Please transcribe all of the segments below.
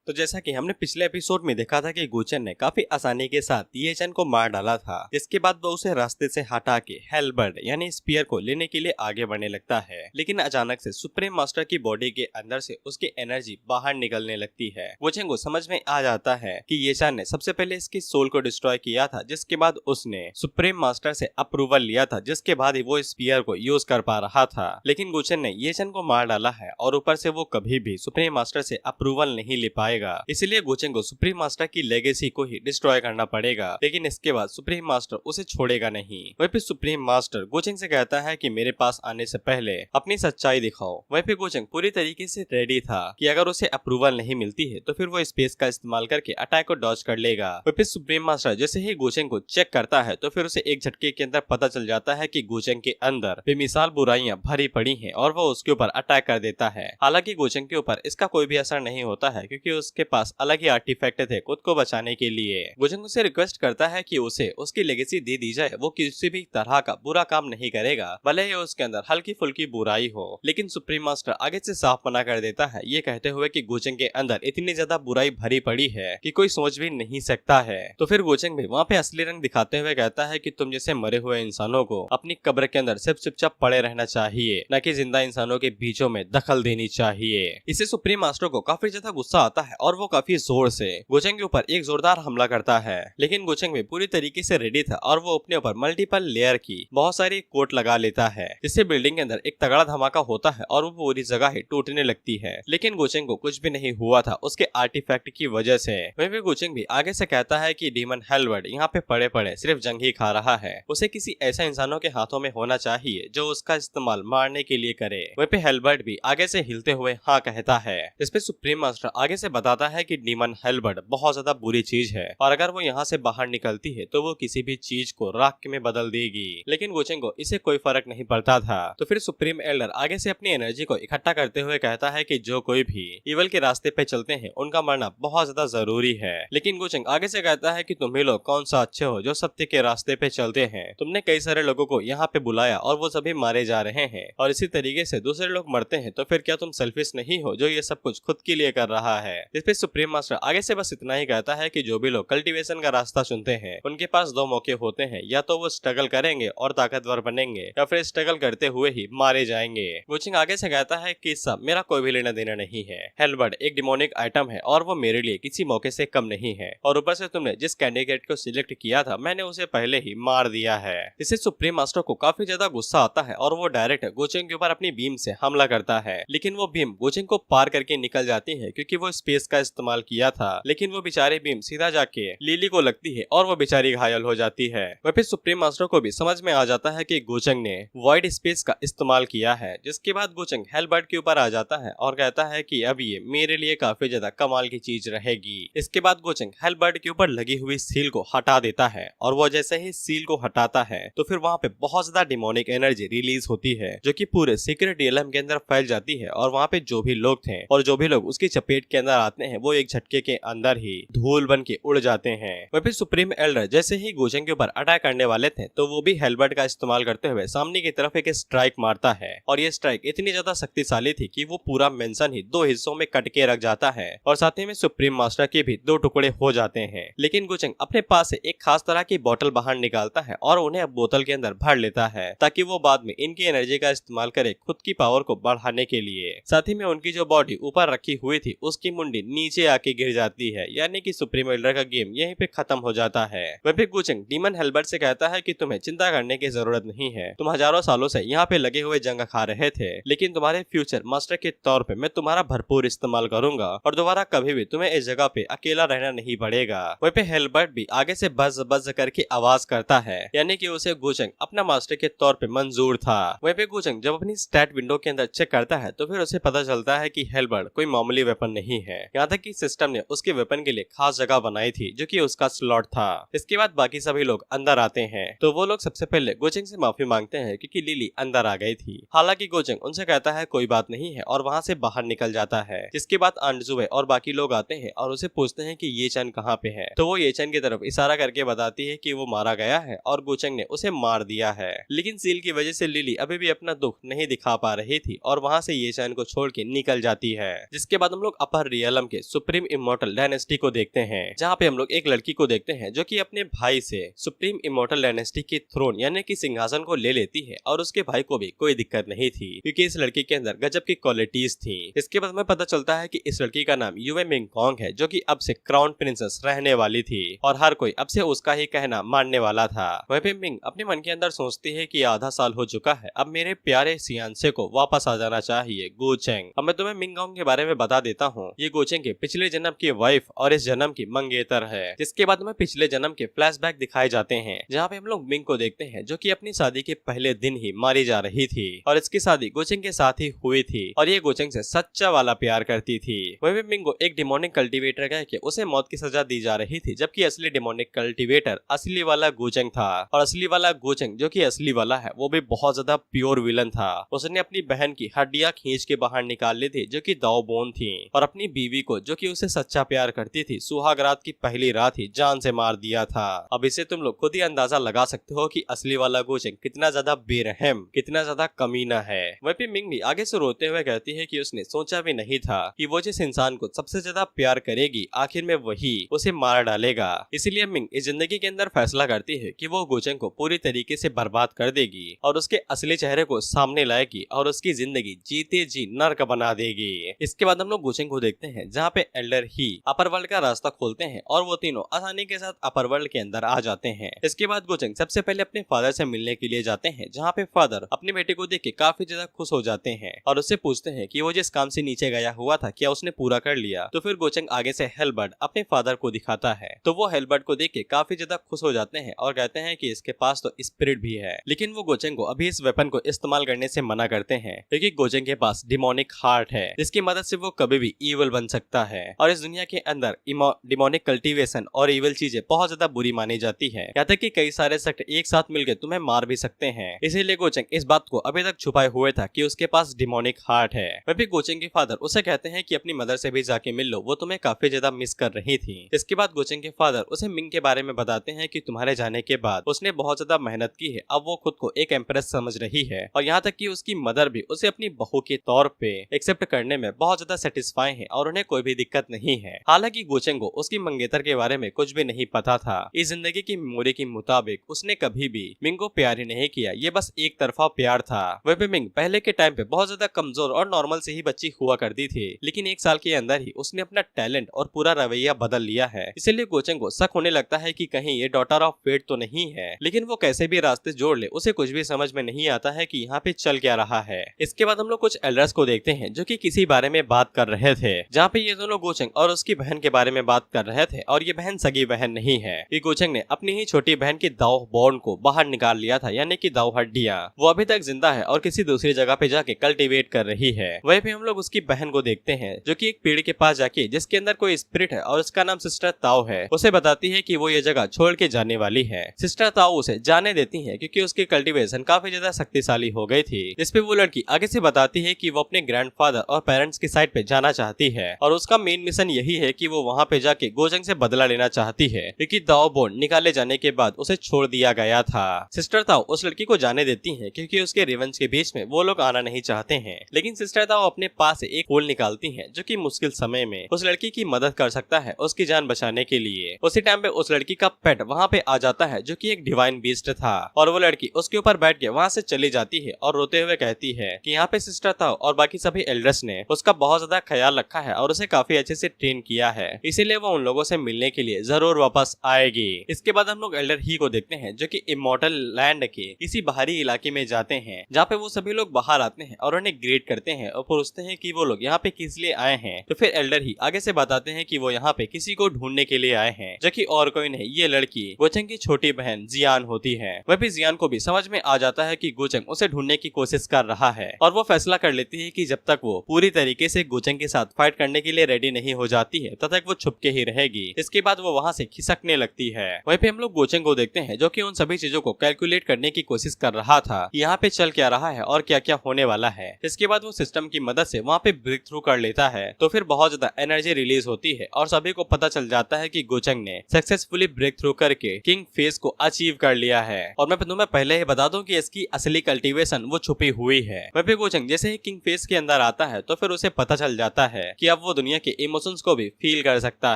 तो जैसा कि हमने पिछले एपिसोड में देखा था कि गुचेन ने काफी आसानी के साथ ये चैन को मार डाला था। इसके बाद वो उसे रास्ते से हटा के हेलबर्ड यानी स्पीयर को लेने के लिए आगे बढ़ने लगता है, लेकिन अचानक से सुप्रीम मास्टर की बॉडी के अंदर से उसकी एनर्जी बाहर निकलने लगती है। गुचेन को समझ में आ जाता है कि ये चैन ने सबसे पहले इसकी सोल को डिस्ट्रॉय किया था, जिसके बाद उसने सुप्रीम मास्टर से अप्रूवल लिया था, जिसके बाद ही वो स्पीयर को यूज कर पा रहा था। लेकिन गुचेन ने ये चैन को मार डाला है और ऊपर से वो कभी भी सुप्रीम मास्टर से अप्रूवल नहीं ले पाएगा। इसलिए गुचेन को सुप्रीम मास्टर की लेगेसी को ही डिस्ट्रॉय करना पड़ेगा, लेकिन इसके बाद सुप्रीम मास्टर उसे छोड़ेगा नहीं। वहीं पे सुप्रीम मास्टर गुचेन से कहता है कि मेरे पास आने से पहले अपनी सच्चाई दिखाओ। वहीं पे गुचेन पूरी तरीके से रेडी था कि अगर उसे अप्रूवल नहीं मिलती है तो फिर वो स्पेस का इस्तेमाल करके अटैक को डॉज कर लेगा। वहीं पे सुप्रीम मास्टर जैसे ही गुचेन को चेक करता है तो फिर उसे एक झटके के अंदर पता चल जाता है कि गुचेन के अंदर बेमिसाल बुराइयां भरी पड़ी हैं और वो उसके ऊपर अटैक कर देता है। हालांकि गुचेन के ऊपर इसका कोई भी असर नहीं होता है, क्योंकि उसके पास अलग ही आर्टिफैक्ट थे खुद को बचाने के लिए। गुचेन उसे रिक्वेस्ट करता है कि उसे उसकी लेगेसी दे दी जाए। वो किसी भी तरह का बुरा काम नहीं करेगा, भले ही उसके अंदर हल्की फुल्की बुराई हो। लेकिन सुप्रीम मास्टर आगे से साफ मना कर देता है, ये कहते हुए कि गुचेन के अंदर इतनी ज्यादा बुराई भरी पड़ी है कि कोई सोच भी नहीं सकता है। तो फिर गुचेन भी वहाँ पे असली रंग दिखाते हुए कहता है कि तुम जैसे मरे हुए इंसानों को अपनी कब्र के अंदर सिर्फ चुपचाप पड़े रहना चाहिए, न कि जिंदा इंसानों के बीचों में दखल देनी चाहिए। इससे सुप्रीम मास्टर को काफी ज्यादा गुस्सा आता है और वो काफी जोर से गुचेन के ऊपर एक जोरदार हमला करता है। लेकिन गुचेन भी पूरी तरीके से रेडी था और वो अपने ऊपर मल्टीपल लेयर की बहुत सारी कोट लगा लेता है, जिससे बिल्डिंग के अंदर एक तगड़ा धमाका होता है और वो पूरी जगह ही टूटने लगती है। लेकिन गुचेन को कुछ भी नहीं हुआ था उसके आर्टिफैक्ट की वजह से। वहीं पे गुचेन भी आगे से कहता है कि डीमन हेलबर्ड यहाँ पे पड़े पड़े सिर्फ जंग ही खा रहा है, उसे किसी ऐसा इंसानों के हाथों में होना चाहिए जो उसका इस्तेमाल मारने के लिए करे। वहीं पे हेलबर्ड भी आगे से हिलते हुए हाँ कहता है। इसपे सुप्रीम मास्टर आगे से बताता है कि डीमन हेलबर्ड बहुत ज्यादा बुरी चीज है और अगर वो यहाँ से बाहर निकलती है तो वो किसी भी चीज को राख में बदल देगी। लेकिन गुचेन को इसे कोई फर्क नहीं पड़ता था। तो फिर सुप्रीम एल्डर आगे से अपनी एनर्जी को इकट्ठा करते हुए कहता है कि जो कोई भी इवल के रास्ते पे चलते हैं उनका मरना बहुत ज्यादा जरूरी है। लेकिन गुचेन आगे से कहता है कि तुम ही लोग कौन सा अच्छे हो जो सत्य के रास्ते पे चलते हैं। तुमने कई सारे लोगों को यहाँ पे बुलाया और वो सभी मारे जा रहे हैं और इसी तरीके से दूसरे लोग मरते हैं, तो फिर क्या तुम सेल्फिश नहीं हो जो ये सब कुछ खुद के लिए कर रहा है। इस पे सुप्रीम मास्टर आगे से बस इतना ही कहता है कि जो भी लोग कल्टीवेशन का रास्ता चुनते हैं उनके पास दो मौके होते हैं, या तो वो स्ट्रगल करेंगे और ताकतवर बनेंगे या फिर स्ट्रगल करते हुए ही मारे जाएंगे। गुचेन आगे से कहता है कि सब मेरा कोई भी लेना देना नहीं है। हेलबर्ड एक डिमोनिक आइटम है और वो मेरे लिए किसी मौके से कम नहीं है, और ऊपर से तुमने जिस कैंडिडेट को सिलेक्ट किया था मैंने उसे पहले ही मार दिया है। इससे सुप्रीम मास्टर को काफी ज्यादा गुस्सा आता है और वो डायरेक्ट गुचेन के ऊपर अपनी बीम से हमला करता है। लेकिन वो बीम गुचेन को पार करके निकल जाती है क्योंकि वो स्पेस का इस्तेमाल किया था। लेकिन वो बेचारी बीम सीधा जाके लिली को लगती है और वो बेचारी घायल हो जाती है। वह फिर सुप्रीम मास्टर को भी समझ में आ जाता है कि गुचेन ने वॉइड स्पेस का इस्तेमाल किया है, जिसके बाद गुचेन हेलबर्ड के ऊपर आ जाता है और कहता है कि अब ये मेरे लिए काफी ज्यादा कमाल की चीज रहेगी। इसके बाद गुचेन हेलबर्ड के ऊपर लगी हुई सील को हटा देता है और वो जैसे ही सील को हटाता है तो फिर वहाँ पे बहुत ज्यादा डिमोनिक एनर्जी रिलीज होती है जो कि पूरे सीक्रेट रियलम के अंदर फैल जाती है। और वहाँ पे जो भी लोग थे और जो भी लोग उसकी चपेट के अंदर आते हैं वो एक झटके के अंदर ही धूल बन के उड़ जाते हैं। वह फिर सुप्रीम एल्डर जैसे ही गुचेन के ऊपर अटैक करने वाले थे तो वो भी हेलबर्ड का इस्तेमाल करते हुए सामने की तरफ एक स्ट्राइक मारता है, और ये स्ट्राइक इतनी ज्यादा शक्तिशाली थी कि वो पूरा मेंशन ही दो हिस्सों में कट के रख जाता है और साथ ही में सुप्रीम मास्टर के भी दो टुकड़े हो जाते हैं। लेकिन गुचेन अपने पास से एक खास तरह की बोतल बाहर निकालता है और उन्हें बोतल के अंदर भर लेता है ताकि वो बाद में इनकी एनर्जी का इस्तेमाल करे खुद की पावर को बढ़ाने के लिए। साथ ही में उनकी जो बॉडी ऊपर रखी हुई थी उसकी मुंडी नीचे आके गिर जाती है, यानी कि सुप्रीम एल्डर का गेम यहीं पे खत्म हो जाता है। वह फिर गुचेन डीमन हेलबर्ड से कहता है कि तुम्हें चिंता करने की जरूरत नहीं है, तुम हजारों सालों से यहाँ पे लगे हुए जंग खा रहे थे, लेकिन तुम्हारे फ्यूचर मास्टर के तौर पे मैं तुम्हारा भरपूर इस्तेमाल करूंगा और दोबारा कभी भी तुम्हें इस जगह पे अकेला रहना नहीं पड़ेगा। वहीं पे हेलबर्ड भी आगे से बज बज करके आवाज करता है, यानी कि उसे गुचेन अपना मास्टर के तौर पे मंजूर था। वहीं पे गुचेन जब अपनी स्टैट विंडो के अंदर चेक करता है तो फिर उसे पता चलता है कि हेलबर्ड कोई मामूली वेपन नहीं है, यहाँ तक कि सिस्टम ने उसके वेपन के लिए खास जगह बनाई थी जो कि उसका स्लॉट था। इसके बाद बाकी सभी लोग अंदर आते हैं तो वो लोग सबसे पहले गुचेन से माफी मांगते हैं क्योंकि लिली अंदर आ गई थी। हालांकि गुचेन उनसे कहता है कोई बात नहीं है और वहाँ से बाहर निकल जाता है। जिसके बाद अंजुए और बाकी लोग आते हैं और उसे पूछते हैं कि ये चैन कहाँ पे है, तो वो ये चैन की तरफ इशारा करके बताती है कि वो मारा गया है और गुचेन ने उसे मार दिया है। लेकिन सील की वजह से लिली अभी भी अपना दुख नहीं दिखा पा रही थी और वहाँ से ये चैन को छोड़ के निकल जाती है। जिसके बाद हम लोग अपर रियल एलम के सुप्रीम इमोर्टल डायनेस्टी को देखते हैं, जहाँ पे हम लोग एक लड़की को देखते हैं जो कि अपने भाई से सुप्रीम इमोर्टल डायनेस्टी के थ्रोन यानी कि सिंहासन को ले लेती है और उसके भाई को भी कोई दिक्कत नहीं थी क्योंकि इस लड़की के अंदर गजब की क्वालिटीज थी। इसके बाद हमें पता चलता है कि इस लड़की का नाम युवे मिंगकॉन्ग है जो कि अब से क्राउन प्रिंसेस रहने वाली थी और हर कोई अब से उसका ही कहना मानने वाला था। वहीं पे मिंग अपने मन के अंदर सोचती है कि आधा साल हो चुका है, अब मेरे प्यारे सियांसे को वापस आ जाना चाहिए गोचेंग। अब मैं तुम्हें मिंगकॉन्ग के बारे में बता देता हूँ। ये गोचेंग के पिछले जन्म की वाइफ और इस जन्म की मंगेतर है। जिसके बाद हमें पिछले जन्म के फ्लैशबैक दिखाए जाते हैं, जहाँ पे हम लोग मिंग को देखते हैं जो कि अपनी शादी के पहले दिन ही मारी जा रही थी और इसकी शादी गोचेंग के साथ ही हुई थी और ये गोचेंग से सच्चा वाला प्यार करती थी। वहीं मिंग को एक डिमोनिक कल्टीवेटर कह के उसे मौत की सजा दी जा रही थी, जबकि असली डिमोनिक कल्टीवेटर असली वाला गोचेंग था और असली वाला गोचेंग जो कि असली वाला है वो भी बहुत ज्यादा प्योर विलन था। उसने अपनी बहन की हड्डियां खींच के बाहर निकाल ली थी जो कि दावबोन थी और अपनी बीवी को जो कि उसे सच्चा प्यार करती थी सुहाग रात की पहली रात ही जान से मार दिया था। अब इसे तुम लोग खुद ही अंदाजा लगा सकते हो कि असली वाला गोचेंग कितना ज्यादा बेरहम, कितना ज्यादा कमीना है। वहीं मिंग भी आगे से रोते हुए कहती है कि उसने सोचा भी नहीं था कि वो जिस इंसान को सबसे ज्यादा प्यार करेगी आखिर में वही उसे मार डालेगा। इसीलिए मिंग इस जिंदगी के अंदर फैसला करती है कि वो गोचेंग को पूरी तरीके से बर्बाद कर देगी और उसके असली चेहरे को सामने लाएगी और उसकी जिंदगी जीते जी नर्क बना देगी। इसके बाद हम लोग गोचेंग को देखते हैं जहाँ पे एल्डर ही अपर वर्ल्ड का रास्ता खोलते हैं और वो तीनों आसानी के साथ अपर वर्ल्ड के अंदर आ जाते हैं। इसके बाद गोचेंग सबसे पहले अपने फादर से मिलने के लिए जाते हैं, जहाँ पे फादर अपने बेटे को देख के काफी ज्यादा खुश हो जाते हैं और उससे पूछते हैं कि वो जिस काम से नीचे गया हुआ था क्या उसने पूरा कर लिया। तो फिर गोचेंग आगे से हेलबर्ट अपने फादर को दिखाता है, तो वो हेलबर्ट को देख के काफी ज्यादा खुश हो जाते हैं और कहते हैं कि इसके पास तो स्पिरिट भी है, लेकिन वो गोचेंग को अभी इस वेपन को इस्तेमाल करने से मना करते हैं क्योंकि गोचेंग के पास डिमोनिक हार्ट है जिसकी मदद से वो कभी भी ईवल बन सकता है और इस दुनिया के अंदर डिमोनिक कल्टीवेशन और ईवल चीजें बहुत ज्यादा बुरी मानी जाती है, यहाँ तक कि कई सारे सेक्ट एक साथ मिलकर तुम्हें मार भी सकते हैं। इसीलिए गोचेंग इस बात को अभी तक छुपाए हुए था कि उसके पास डिमोनिक हार्ट है। वह भी गोचेंग के फादर उसे कहते हैं कि अपनी मदर से भी जाके मिल लो, वो तुम्हें काफी ज्यादा मिस कर रही थी। इसके बाद गोचेंग के फादर उसे मिंग के बारे में बताते हैं कि तुम्हारे जाने के बाद उसने बहुत ज्यादा मेहनत की है, अब वो खुद को एक एम्प्रेस समझ रही है और यहाँ तक कि उसकी मदर भी उसे अपनी बहू के तौर पे एक्सेप्ट करने में बहुत ज्यादा सेटिस्फाई है और उन्हें कोई भी दिक्कत नहीं है। हालांकि गोचेंग को उसकी मंगेतर के बारे में कुछ भी नहीं पता था। इस जिंदगी की मेमोरी के मुताबिक उसने कभी भी मिंग को प्यार ही नहीं किया, ये बस एक तरफा प्यार था। वह भी मिंग पहले के टाइम पे बहुत ज्यादा कमजोर और नॉर्मल से ही बच्ची हुआ करती थी, लेकिन एक साल के अंदर ही उसने अपना टैलेंट और पूरा रवैया बदल लिया है। इसलिए गोचेंग को शक होने लगता है कि कहीं ये डॉटर ऑफ फेट तो नहीं है, लेकिन वो कैसे भी रास्ते जोड़ ले उसे कुछ भी समझ में नहीं आता है कि यहाँ पे चल क्या रहा है। इसके बाद हम लोग कुछ एल्डर्स को देखते हैं जो कि किसी बारे में बात कर रहे थे, जहाँ पे ये दोनों गोचेंग और उसकी बहन के बारे में बात कर रहे थे और ये बहन सगी बहन नहीं है। ये गोचेंग ने अपनी ही छोटी बहन की दाव बॉर्न को बाहर निकाल लिया था, यानी कि दाव हड्डियां। वो अभी तक जिंदा है और किसी दूसरी जगह पे जाके कल्टीवेट कर रही है। वहीं पे हम लोग उसकी बहन को देखते हैं जो कि एक पेड़ के पास जाके, जिसके अंदर कोई स्पिरिट है और उसका नाम सिस्टर ताओ है, उसे बताती है कि वो ये जगह छोड़ के जाने वाली है। सिस्टर ताओ उसे जाने देती है क्योंकि उसकी कल्टीवेशन काफी ज्यादा शक्तिशाली हो गई थी। इस पे वो लड़की आगे से बताती है कि वो अपने ग्रैंडफादर और पेरेंट्स की साइड पे जाना चाहती है और उसका मेन मिशन यही है कि वो वहाँ पे जाके गोचेंग से बदला लेना चाहती है क्योंकि दाओ बोन निकाले जाने के बाद उसे छोड़ दिया गया था। सिस्टर ताओ उस लड़की को जाने देती है क्योंकि उसके रिवेंज के बीच में वो लोग आना नहीं चाहते हैं, लेकिन सिस्टर ताओ अपने पास से एक फूल निकालती है जो कि मुश्किल समय में उस लड़की की मदद कर सकता है उसकी जान बचाने के लिए। उसी टाइम पे उस लड़की का पेट वहाँ पे आ जाता है जो कि एक डिवाइन बीस्ट था और वो लड़की उसके ऊपर बैठ के वहाँ से चली जाती है और रोते हुए कहती है कि यहाँ पे सिस्टर ताओ और बाकी सभी एल्डर्स ने उसका बहुत ज्यादा ख्याल रखा है और उसे काफी अच्छे से ट्रेन किया है, इसीलिए वो उन लोगों से मिलने के लिए जरूर वापस आएगी। इसके बाद हम लोग एल्डर ही को देखते हैं जो कि इमोर्टल लैंड के किसी बाहरी इलाके में जाते हैं, जहाँ पे वो सभी लोग बाहर आते हैं और उन्हें ग्रेट करते हैं और पूछते हैं कि वो लोग यहाँ पे किस लिए आए हैं। तो फिर एल्डर ही आगे से बताते हैं कि वो यहाँ पे किसी को ढूंढने के लिए आए हैं, जो कि और कोई नहीं, ये लड़की गोचेंग की छोटी बहन जियान होती है। वह भी जियान को भी समझ में आ जाता है कि गोचेंग उसे ढूंढने की कोशिश कर रहा है और वो फैसला कर लेती है कि जब तक वो पूरी तरीके से गोचेंग के साथ फाइट करने के लिए रेडी नहीं हो जाती है तब तक वो छुप के ही रहेगी। इसके बाद वो वहाँ से खिसकने लगती है। वहीं पे हम लोग गोचेंग को देखते हैं जो कि उन सभी चीजों को कैलकुलेट करने की कोशिश कर रहा था, यहाँ पे चल क्या रहा है और क्या क्या होने वाला है। इसके बाद वो सिस्टम की मदद से वहाँ पे ब्रेक थ्रू कर लेता है, तो फिर बहुत ज्यादा एनर्जी रिलीज होती है और सभी को पता चल जाता है कि गोचेंग ने सक्सेसफुली ब्रेक थ्रू करके किंग फेस को अचीव कर लिया है। और मैं तुम्हें पहले ही बता दूं कि इसकी असली कल्टीवेशन वो छुपी हुई है। वह भी गोचेंग जैसे ही किंग फेस के अंदर आता है तो फिर उसे पता चल जाता है कि अब वो दुनिया के इमोशंस को भी फील कर सकता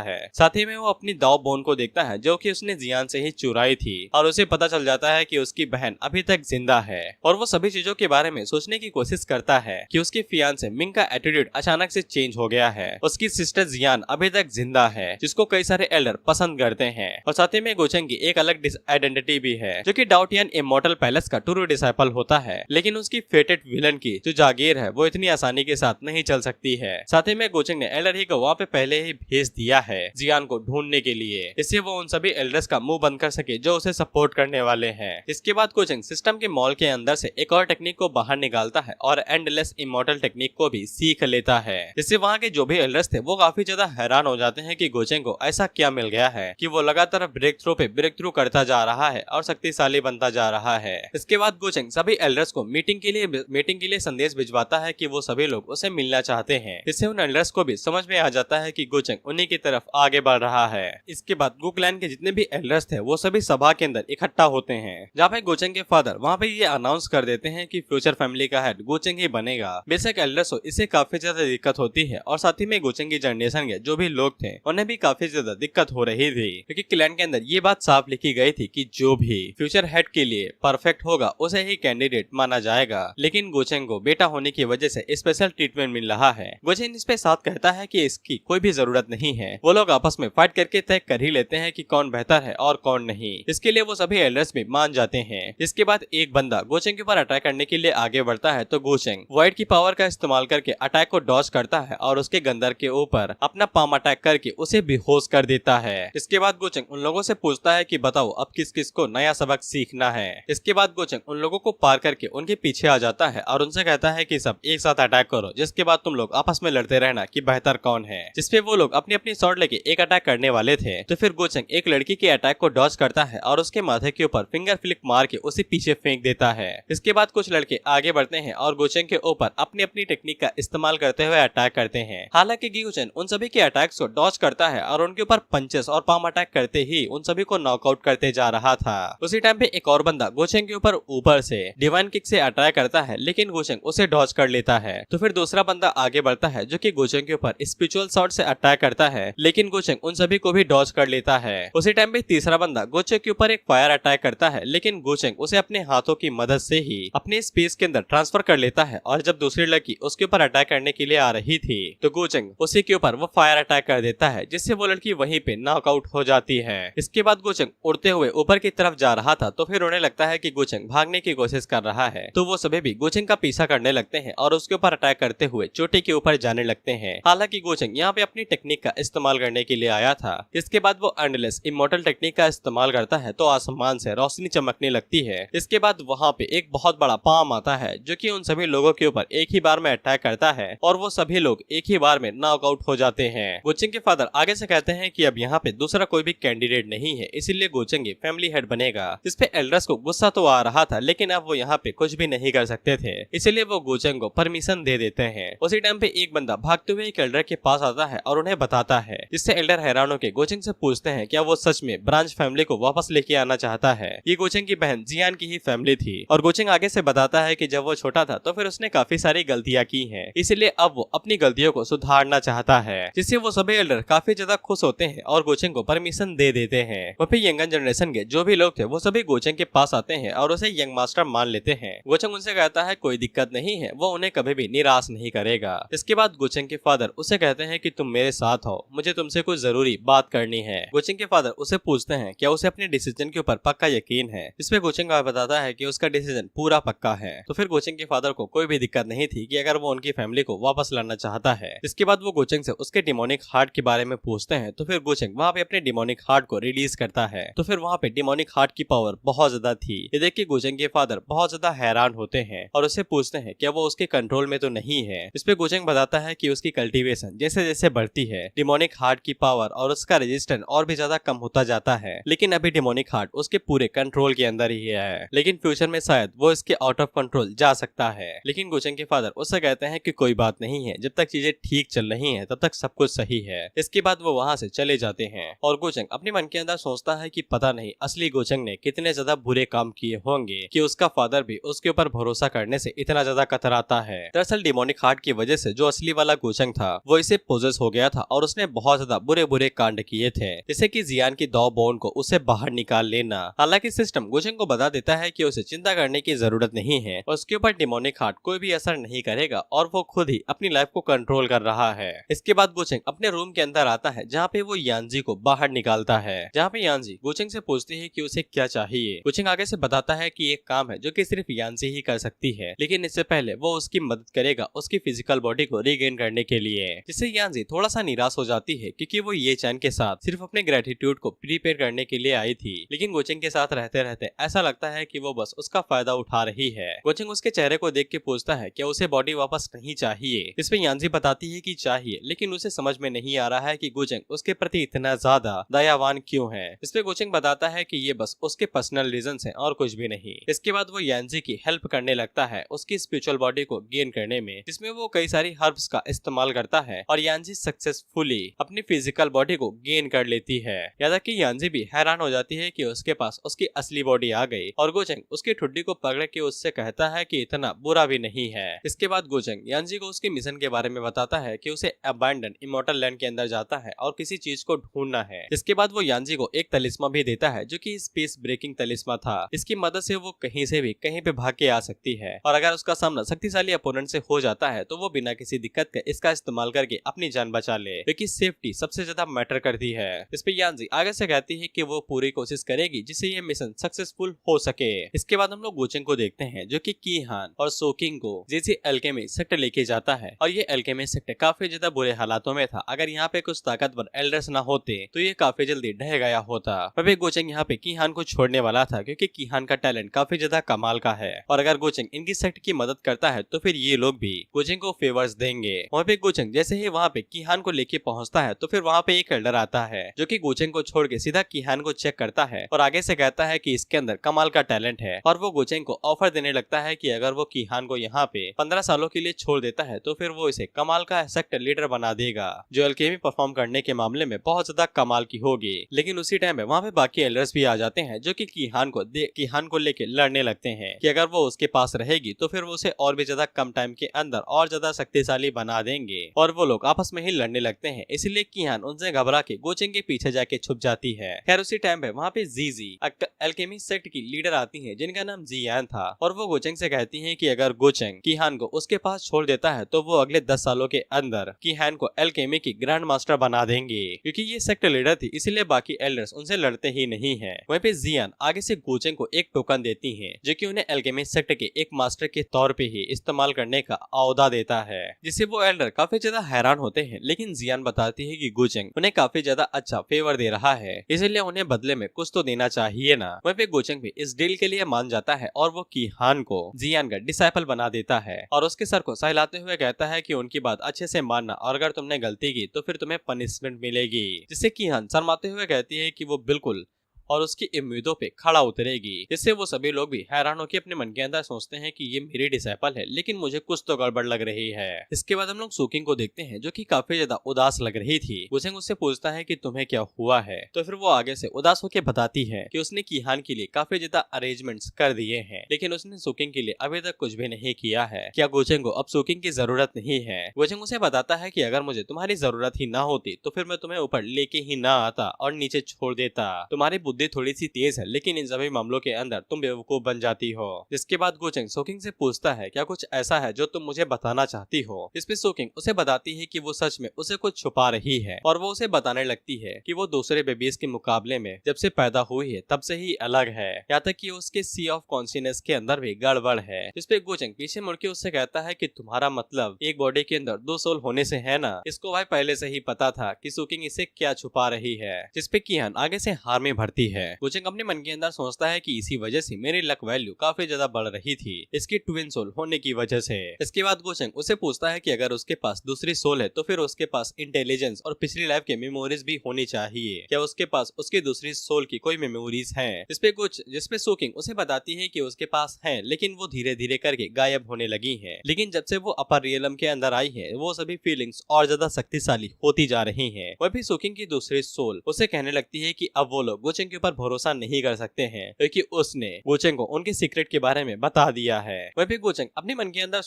है। साथ ही में वो अपनी दाव बोन को देखता है जो कि उसने जियान से ही चुराई थी और उसे पता चल जाता है कि उसकी बहन अभी तक जिंदा है और वो सभी चीजों के बारे में सोचने की कोशिश करता है कि उसकी फियांसे मिंग का एटीट्यूड अचानक से चेंज हो गया है। उसकी सिस्टर जियान अभी तक जिंदा है जिसको कई सारे एल्डर पसंद करते हैं और साथ ही में गोचेंग की एक अलग आइडेंटिटी भी है जो कि डाउटियन इमॉर्टल पैलेस का ट्रू डिसाइपल होता है, लेकिन उसकी फेटेड विलन की जो जागीर है वो इतनी आसानी के साथ नहीं चल सकती है। साथ ही में गोचेंग ने एल्डर ही को वहाँ पे पहले ही भेज दिया है जियान को ढूंढने के लिए, इससे वो उन सभी एल्डर्स का मुंह बंद कर सके जो उसे सपोर्ट करने वाले हैं। इसके बाद गोचेंग सिस्टम के मॉल के अंदर से एक और टेक्निक को बाहर निकालता है और एंडलेस इमॉर्टल टेक्निक को भी सीख लेता है, जिससे वहाँ के जो भी एल्डर्स थे वो काफी ज्यादा हैरान हो जाते हैं कि गोचेंग को ऐसा क्या मिल गया है कि वो लगातार ब्रेक थ्रू पे ब्रेक थ्रू करता जा रहा है और शक्तिशाली बनता जा रहा है। इसके बाद गोचेंग सभी एल्डर्स को मीटिंग के लिए संदेश भिजवाता है कि वो सभी लोग उसे मिलना चाहते हैं, इससे उन एल्डर्स को भी समझ में आ जाता है कि गोचेंग उन्हीं की तरफ आगे बढ़ रहा है। इसके बाद गु क्लैन के जितने भी एल्डर्स थे वो सभी सभा के अंदर इकट्ठा होते हैं, जहाँ पे गोचेंग के फादर वहाँ पे ये अनाउंस कर देते हैं कि फ्यूचर फैमिली का हेड गोचेंग ही बनेगा। बेशक एल्डर्स हो इससे काफी ज्यादा दिक्कत होती है और साथ ही में गोचेंग की जनरेशन के जो भी लोग थे उन्हें भी काफी ज्यादा दिक्कत हो रही थी, क्योंकि क्लैन के अंदर ये बात साफ लिखी गई थी कि जो भी फ्यूचर हेड के लिए परफेक्ट होगा उसे ही कैंडिडेट माना जाएगा। लेकिन गोचेंग को बेटा होने की वजह से स्पेशल ट्रीटमेंट मिल रहा है। गोचेंग इस पे साथ कहता है कि इसकी कोई भी जरूरत नहीं है, वो लोग आपस में फाइट करके तय कर ही लेते हैं कि कौन बेहतर है और कौन नहीं। इसके लिए वो सभी एल्डर्स भी मान जाते हैं। इसके बाद एक बंदा गोचेंग के ऊपर अटैक करने के लिए आगे बढ़ता है तो गोचेंग वॉइड की पावर का इस्तेमाल करके अटैक को डॉज करता है और उसके गंदर के ऊपर अपना पाम अटैक करके उसे बेहोश कर देता है। इसके बाद गोचेंग उन लोगों से पूछता है कि बताओ अब किस किस को नया सबक सीखना है। इसके बाद गोचेंग उन लोगों को पार करके उनके पीछे आ जाता है और उनसे कहता है कि सब एक साथ अटैक करो, जिसके बाद तुम लोग आपस में लड़ते रहना कि बेहतर कौन है। जिसपे वो लोग अपनी अपनी शॉट लेके एक अटैक करने वाले थे तो फिर गोचेंग एक लड़की के अटैक को डॉज करता है और उसके माथे के ऊपर फिंगर फ्लिक मार के उसे पीछे फेंक देता है। इसके बाद कुछ लड़के आगे बढ़ते हैं और गोचेंग के ऊपर अपनी अपनी टेक्निक का इस्तेमाल करते हुए अटैक करते हैं। हालांकि गोचेंग उन सभी के अटैक्स को डॉज करता है और उनके ऊपर पंचेस और पाम अटैक करते ही उन सभी को नॉकआउट करते जा रहा था। उसी टाइम पे एक और बंदा गोचेंग के ऊपर से डिवाइन किक से अटैक करता है, लेकिन गोचेंग उसे डॉज कर लेता है। तो फिर दूसरा बंदा आगे बढ़ता है जो कि गोचेंग के ऊपर स्पिरिचुअल शॉट से अटैक करता है, लेकिन गोचेंग उन सभी को भी डॉज कर लेता है। उसी टाइम पे तीसरा बंदा गोचेंग के ऊपर एक फायर अटैक करता है, लेकिन गोचेंग उसे अपने हाथों की मदद से ही अपने स्पेस के अंदर ट्रांसफर कर लेता है और जब दूसरी लड़की उसके ऊपर अटैक करने के लिए आ रही थी तो गोचेंग उसी के ऊपर वो फायर अटैक कर देता है, जिससे वो लड़की वहीं पे नॉकआउट हो जाती है। इसके बाद गोचेंग उड़ते हुए ऊपर की तरफ जा रहा था तो फिर उन्हें लगता है कि गोचेंग भागने की कोशिश कर रहा है, तो वो सभी भी गोचेंग का पीछा करने लगते हैं और उसके ऊपर अटैक करते हुए चोटी के ऊपर जाने लगते हैं। हालांकि गोचेंग यहाँ पे अपनी टेक्निक का इस्तेमाल करने के लिए आया था। इसके बाद वो एंडलेस इमॉर्टल टेक्निक का इस्तेमाल करता है तो आसमान से रोशनी चमकने लगती है। इसके बाद वहाँ पे एक बहुत बड़ा पाम आता है जो कि उन सभी लोगों के ऊपर एक ही बार में अटैक करता है और वो सभी लोग एक ही बार में नॉकआउट हो जाते हैं। गोचेंग के फादर आगे से कहते हैं कि अब यहाँ पे दूसरा कोई भी कैंडिडेट नहीं है, इसीलिए गोचेंग फैमिली हेड बनेगा। इस पे एल्डर्स को गुस्सा तो आ रहा था, लेकिन अब वो यहाँ पे कुछ भी नहीं कर सकते थे, इसीलिए वो गोचेंग को परमिशन दे देते हैं। उसी टाइम पे एक बंदा भागते हुए एक एल्डर के पास आता है और उन्हें बताता है, जिससे एल्डर हैरान होकर गोचेंग से पूछते हैं क्या वो सच में ब्रांच फैमिली को वापस लेके आना चाहता है। ये गोचेंग की बहन जियान की ही फैमिली थी और गोचेंग आगे से बताता है कि जब वो छोटा था तो फिर उसने काफी सारी गलतियां की हैं, इसलिए अब वो अपनी गलतियों को सुधारना चाहता है, जिससे वो सभी एल्डर काफी ज्यादा खुश होते हैं और गोचेंग को परमिशन दे देते हैं। वहाँ पे यंगर जनरेशन के जो भी लोग थे वो सभी गोचेंग के पास आते हैं और उसे यंग मास्टर मान लेते हैं। गोचेंग उनसे कहता है कोई दिक्कत नहीं है, वो उन्हें कभी भी निराश नहीं करेगा। इसके बाद गोचेंग के फादर उसे कहते हैं कि तुम मेरे साथ हो, मुझे तुमसे कुछ जरूरी बात करनी है। गोचेंग के फादर उसे पूछते हैं क्या उसे अपने डिसीजन के ऊपर पक्का यकीन है। इसमें गोचेंग बताता है कि उसका डिसीजन पूरा पक्का है। तो फिर गोचेंग के फादर को कोई भी दिक्कत नहीं थी कि अगर वो उनकी फैमिली को वापस लाना चाहता है। इसके बाद वो गोचेंग से उसके डिमोनिक हार्ट के बारे में पूछते हैं तो फिर गोचेंग वहाँ पे अपने डिमोनिक हार्ट को रिलीज करता है। तो फिर वहाँ पे डिमोनिक हार्ट की पावर बहुत ज्यादा थी। ये देख के गोचेंग के फादर बहुत ज्यादा हैरान होते हैं और उसे पूछते हैं क्या वो उसके कंट्रोल में तो नहीं है। इस पे गोचेंग बताता है कि उसकी कल्टीवेशन जैसे जैसे बढ़ती है डिमोनिक हार्ट की पावर और उसका रेजिस्टेंस और भी ज्यादा कम होता जाता है, लेकिन अभी डिमोनिक हार्ट उसके पूरे कंट्रोल के अंदर ही है, लेकिन फ्यूचर में शायद वो इसके आउट ऑफ कंट्रोल जा सकता है। लेकिन गोचेंग के फादर उससे कहते हैं कि कोई बात नहीं है, जब तक चीजें ठीक चल रही हैं तब तक सब कुछ सही है। इसके बाद वो वहाँ से चले जाते हैं और गोचेंग अपने मन के अंदर सोचता है कि पता नहीं असली गोचेंग ने कितने ज्यादा बुरे काम किए होंगे कि उसका फादर भी उसके ऊपर भरोसा करने से इतना ज्यादा कतराता है। दरअसल डिमोनिक हार्ट की वजह से जो असली वाला गोचेंग था वो इसे पोजेस हो गया था और उसने बहुत ज्यादा बुरे बुरे कांड किए थे, जैसे कि जियान की दो बोन को उसे बाहर निकाल लेना। हालांकि सिस्टम गोचेंग को बता देता है कि उसे चिंता करने की जरूरत नहीं है, उसके ऊपर डिमोनिक हार्ट कोई भी असर नहीं करेगा और वो खुद ही अपनी लाइफ को कंट्रोल कर रहा है। इसके बाद गोचेंग अपने रूम के अंदर आता है जहाँ पे वो यांजी को बाहर निकालता है, जहाँ पे यांजी गोचेंग से पूछती है कि उसे क्या चाहिए। गोचेंग आगे से बताता है कि एक काम है जो कि सिर्फ यांजी ही कर सकती है, लेकिन इससे पहले वो उसकी मदद करेगा उसकी फिजिकल बॉडी को रीगेन करने के लिए, जिससे यांजी थोड़ा सा निराश हो जाती है क्योंकि वो ये चैन के साथ सिर्फ अपने ग्रेटिट्यूड को प्रीपेयर करने के लिए आई थी। लेकिन गोचेंग के साथ रहते रहते ऐसा लगता है कि वो बस उसका फायदा उठा रही है। गोचेंग उसके चेहरे को देख के पूछता है क्या उसे बॉडी वापस नहीं चाहिए। इसमें यांजी बताती है कि चाहिए, लेकिन उसे समझ में नहीं आ रहा है कि गोचेंग उसके प्रति इतना ज्यादा दयावान क्यों है। इसमें गोचेंग बताता है कि ये बस उसके पर्सनल रीजन है और कुछ भी नहीं। इसके बाद वो यांजी की हेल्प करने लगता है उसकी स्पिरिचुअल बॉडी को गेन करने में, जिसमें वो कई सारी हर्ब्स का इस्तेमाल करता है और यांजी सक्सेसफुली अपनी फिजिकल बॉडी को गेन कर लेती है। यहाँ तक कि यांजी भी हैरान हो जाती है कि उसके पास उसकी असली बॉडी आ गई और गोचेंग उसकी ठुड्डी को पकड़ के उससे कहता है कि इतना बुरा भी नहीं है। इसके बाद गोचेंग यांजी को उसके मिशन के बारे में बताता है कि उसे अबैंडन इमॉर्टल लैंड के अंदर जाता है और किसी चीज को ढूंढना है। इसके बाद वो यांजी को एक तलिस्मा भी देता है जो कि स्पेस ब्रेकिंग तलिस्मा था। इसकी मदद से वो कहीं से भी कहीं पे भाग के आ सकती है और अगर उसका सामना शक्तिशाली अपोनेंट से हो जाता है तो वो बिना किसी दिक्कत के इसका इस्तेमाल करके अपनी जान बचा ले, क्योंकि सेफ्टी सबसे ज्यादा मैटर करती है। इस पे यांजी आगे से कहती है कि वो पूरी कोशिश करेगी जिससे ये मिशन सक्सेसफुल हो सके। इसके बाद हम लोग गोचेंग को देखते हैं जो कि कीहान और सोकिंग को जैसे अल्केमी सेक्टर लेके जाता है और ये अल्केमी सेक्टर काफी ज्यादा बुरे हालातों में था। अगर यहाँ पे कुछ ताकतवर एल्डर्स ना होते तो ये काफी जल्दी ढह गया होता। वह गोचेंग यहाँ पे कीहान को छोड़ने वाला था क्योंकि कीहान का टैलेंट काफी ज्यादा कमाल का है और अगर गोचेंग इनकी सेक्ट की मदद करता है तो फिर ये लोग भी गोचेंग को फेवर्स देंगे। वहाँ पे गोचेंग जैसे ही वहाँ पे कीहान को लेके पहुँचता है तो फिर वहाँ पे एक एल्डर आता है जो कि गोचेंग को छोड़ के सीधा कीहान को चेक करता है और आगे से कहता है कि इसके अंदर कमाल का टैलेंट है और वो गोचेंग को ऑफर देने लगता है कि अगर वो कीहान को यहाँ पे 15 सालों के लिए छोड़ देता है तो फिर वो इसे कमाल का सेक्टर लीडर बना देगा जो अल्केमी परफॉर्म करने के मामले में बहुत ज्यादा कमाल की होगी। लेकिन उसी टाइम में वहाँ पे बाकी एल्डर्स भी आ जाते हैं जो कि कीहान को लेके लड़ने लगते हैं कि अगर वो उसके पास रहेगी तो फिर वो उसे और भी ज्यादा कम टाइम के अंदर और ज्यादा शक्तिशाली बना देंगे और वो लोग आपस में ही लड़ने लगते हैं। इसीलिए कीहान उनसे घबरा के गोचेंग के पीछे जाके छुप जाती है। खैर उसी टाइम पे वहाँ पे जीजी अल्केमी सेक्ट की लीडर आती है जिनका नाम जियान था और वो गोचेंग से कहती है कि अगर गोचेंग कीहान को उसके पास छोड़ देता है तो वो अगले 10 सालों के अंदर कीहान को अल्केमी की ग्रैंड मास्टर बना देंगे। क्योंकि ये सेक्ट लीडर थी इसीलिए बाकी एल्डर्स उनसे लड़ते ही नहीं है। वहीं पे जियान आगे से गोचेंग को एक टोकन देती है जो कि उन्हें अल्केमी सेक्ट के एक मास्टर के तौर पे ही इस्तेमाल करने का औहदा देता है, जिससे वो एल्डर काफी ज्यादा हैरान होते हैं। लेकिन जियान बताती है कि गोचेंग उन्हें काफी ज्यादा अच्छा फेवर दे रहा है इसलिए उन्हें बदले में कुछ तो देना चाहिए ना। वहीं पे गोचेंग भी इस डील के लिए मान जाता है और वो कीहान को जियान का डिसाइपल बना देता है और उसके सर को सहलाते हुए कहता है कि उनकी बात अच्छे से मानना और अगर तुमने गलती की तो फिर तुम्हें पनिशमेंट मिलेगी। जिससे कीहान शर्माते हुए कहती है कि वो बिल्कुल और उसकी उम्मीदों पे खड़ा उतरेगी। इससे वो सभी लोग भी हैरान होकर अपने मन के अंदर सोचते हैं कि ये मेरी डिसाइपल है लेकिन मुझे कुछ तो गड़बड़ लग रही है। इसके बाद हम लोग सोकिंग को देखते हैं जो कि काफी ज्यादा उदास लग रही थी। गोचेंग उससे पूछता है कि तुम्हें क्या हुआ है तो फिर वो आगे से उदास होकर बताती है कि उसने कीहान के लिए काफी ज्यादा अरेंजमेंट्स कर दिए हैं लेकिन उसने सोकिंग के लिए अभी तक कुछ भी नहीं किया है। क्या गोचेंग को अब सोकिंग की जरूरत नहीं है? गोचेंग उसे बताता है कि अगर मुझे तुम्हारी जरूरत ही ना होती तो फिर मैं तुम्हें ऊपर लेके ही ना आता और नीचे छोड़ देता। तुम्हारी बुद्धि थोड़ी सी तेज है लेकिन इन सभी मामलों के अंदर तुम बेवकूफ बन जाती हो। जिसके बाद गोचेंग सोकिंग से पूछता है क्या कुछ ऐसा है जो तुम मुझे बताना चाहती हो। इस पे सोकिंग उसे बताती है कि वो सच में उसे कुछ छुपा रही है और वो उसे बताने लगती है कि वो दूसरे बेबीज के मुकाबले में जब से पैदा हुई है तब से ही अलग है, यहाँ तक कि उसके सी ऑफ कॉन्शियसनेस के अंदर भी गड़बड़ है। इस पे गोचेंग पीछे मुड़ के उससे कहता है कि तुम्हारा मतलब एक बॉडी के अंदर 2 सोल होने से है ना। इसको भाई पहले से ही पता था कि सोकिंग इसे क्या छुपा रही है। जिसपे कीहान आगे से हार में भरती है। गोचेंग अपने मन के अंदर सोचता है कि इसी वजह से मेरी लक वैल्यू काफी ज्यादा बढ़ रही थी इसकी ट्विन सोल होने की वजह से। इसके बाद गोचेंग उसे पूछता है कि अगर उसके पास दूसरी सोल है तो फिर उसके पास इंटेलिजेंस और पिछली लाइफ के मेमोरीज भी होनी चाहिए। क्या उसके पास उसकी दूसरी सोल की कोई मेमोरीज हैं? जिसपे सोकिंग उसे बताती है कि उसके पास है लेकिन वो धीरे धीरे करके गायब होने लगी है। लेकिन जब से वो अपर रियलम के अंदर आई है वो सभी फीलिंग्स और ज्यादा शक्तिशाली होती जा रही है। वह भी सोकिंग की दूसरी सोल उसे कहने लगती है कि अब वो लोग गोचेंग के के ऊपर भरोसा नहीं कर सकते हैं क्योंकि उसने गोचेंग को उनके सीक्रेट के बारे में बता दिया है। वह भी गोचेंग अपने मन के अंदर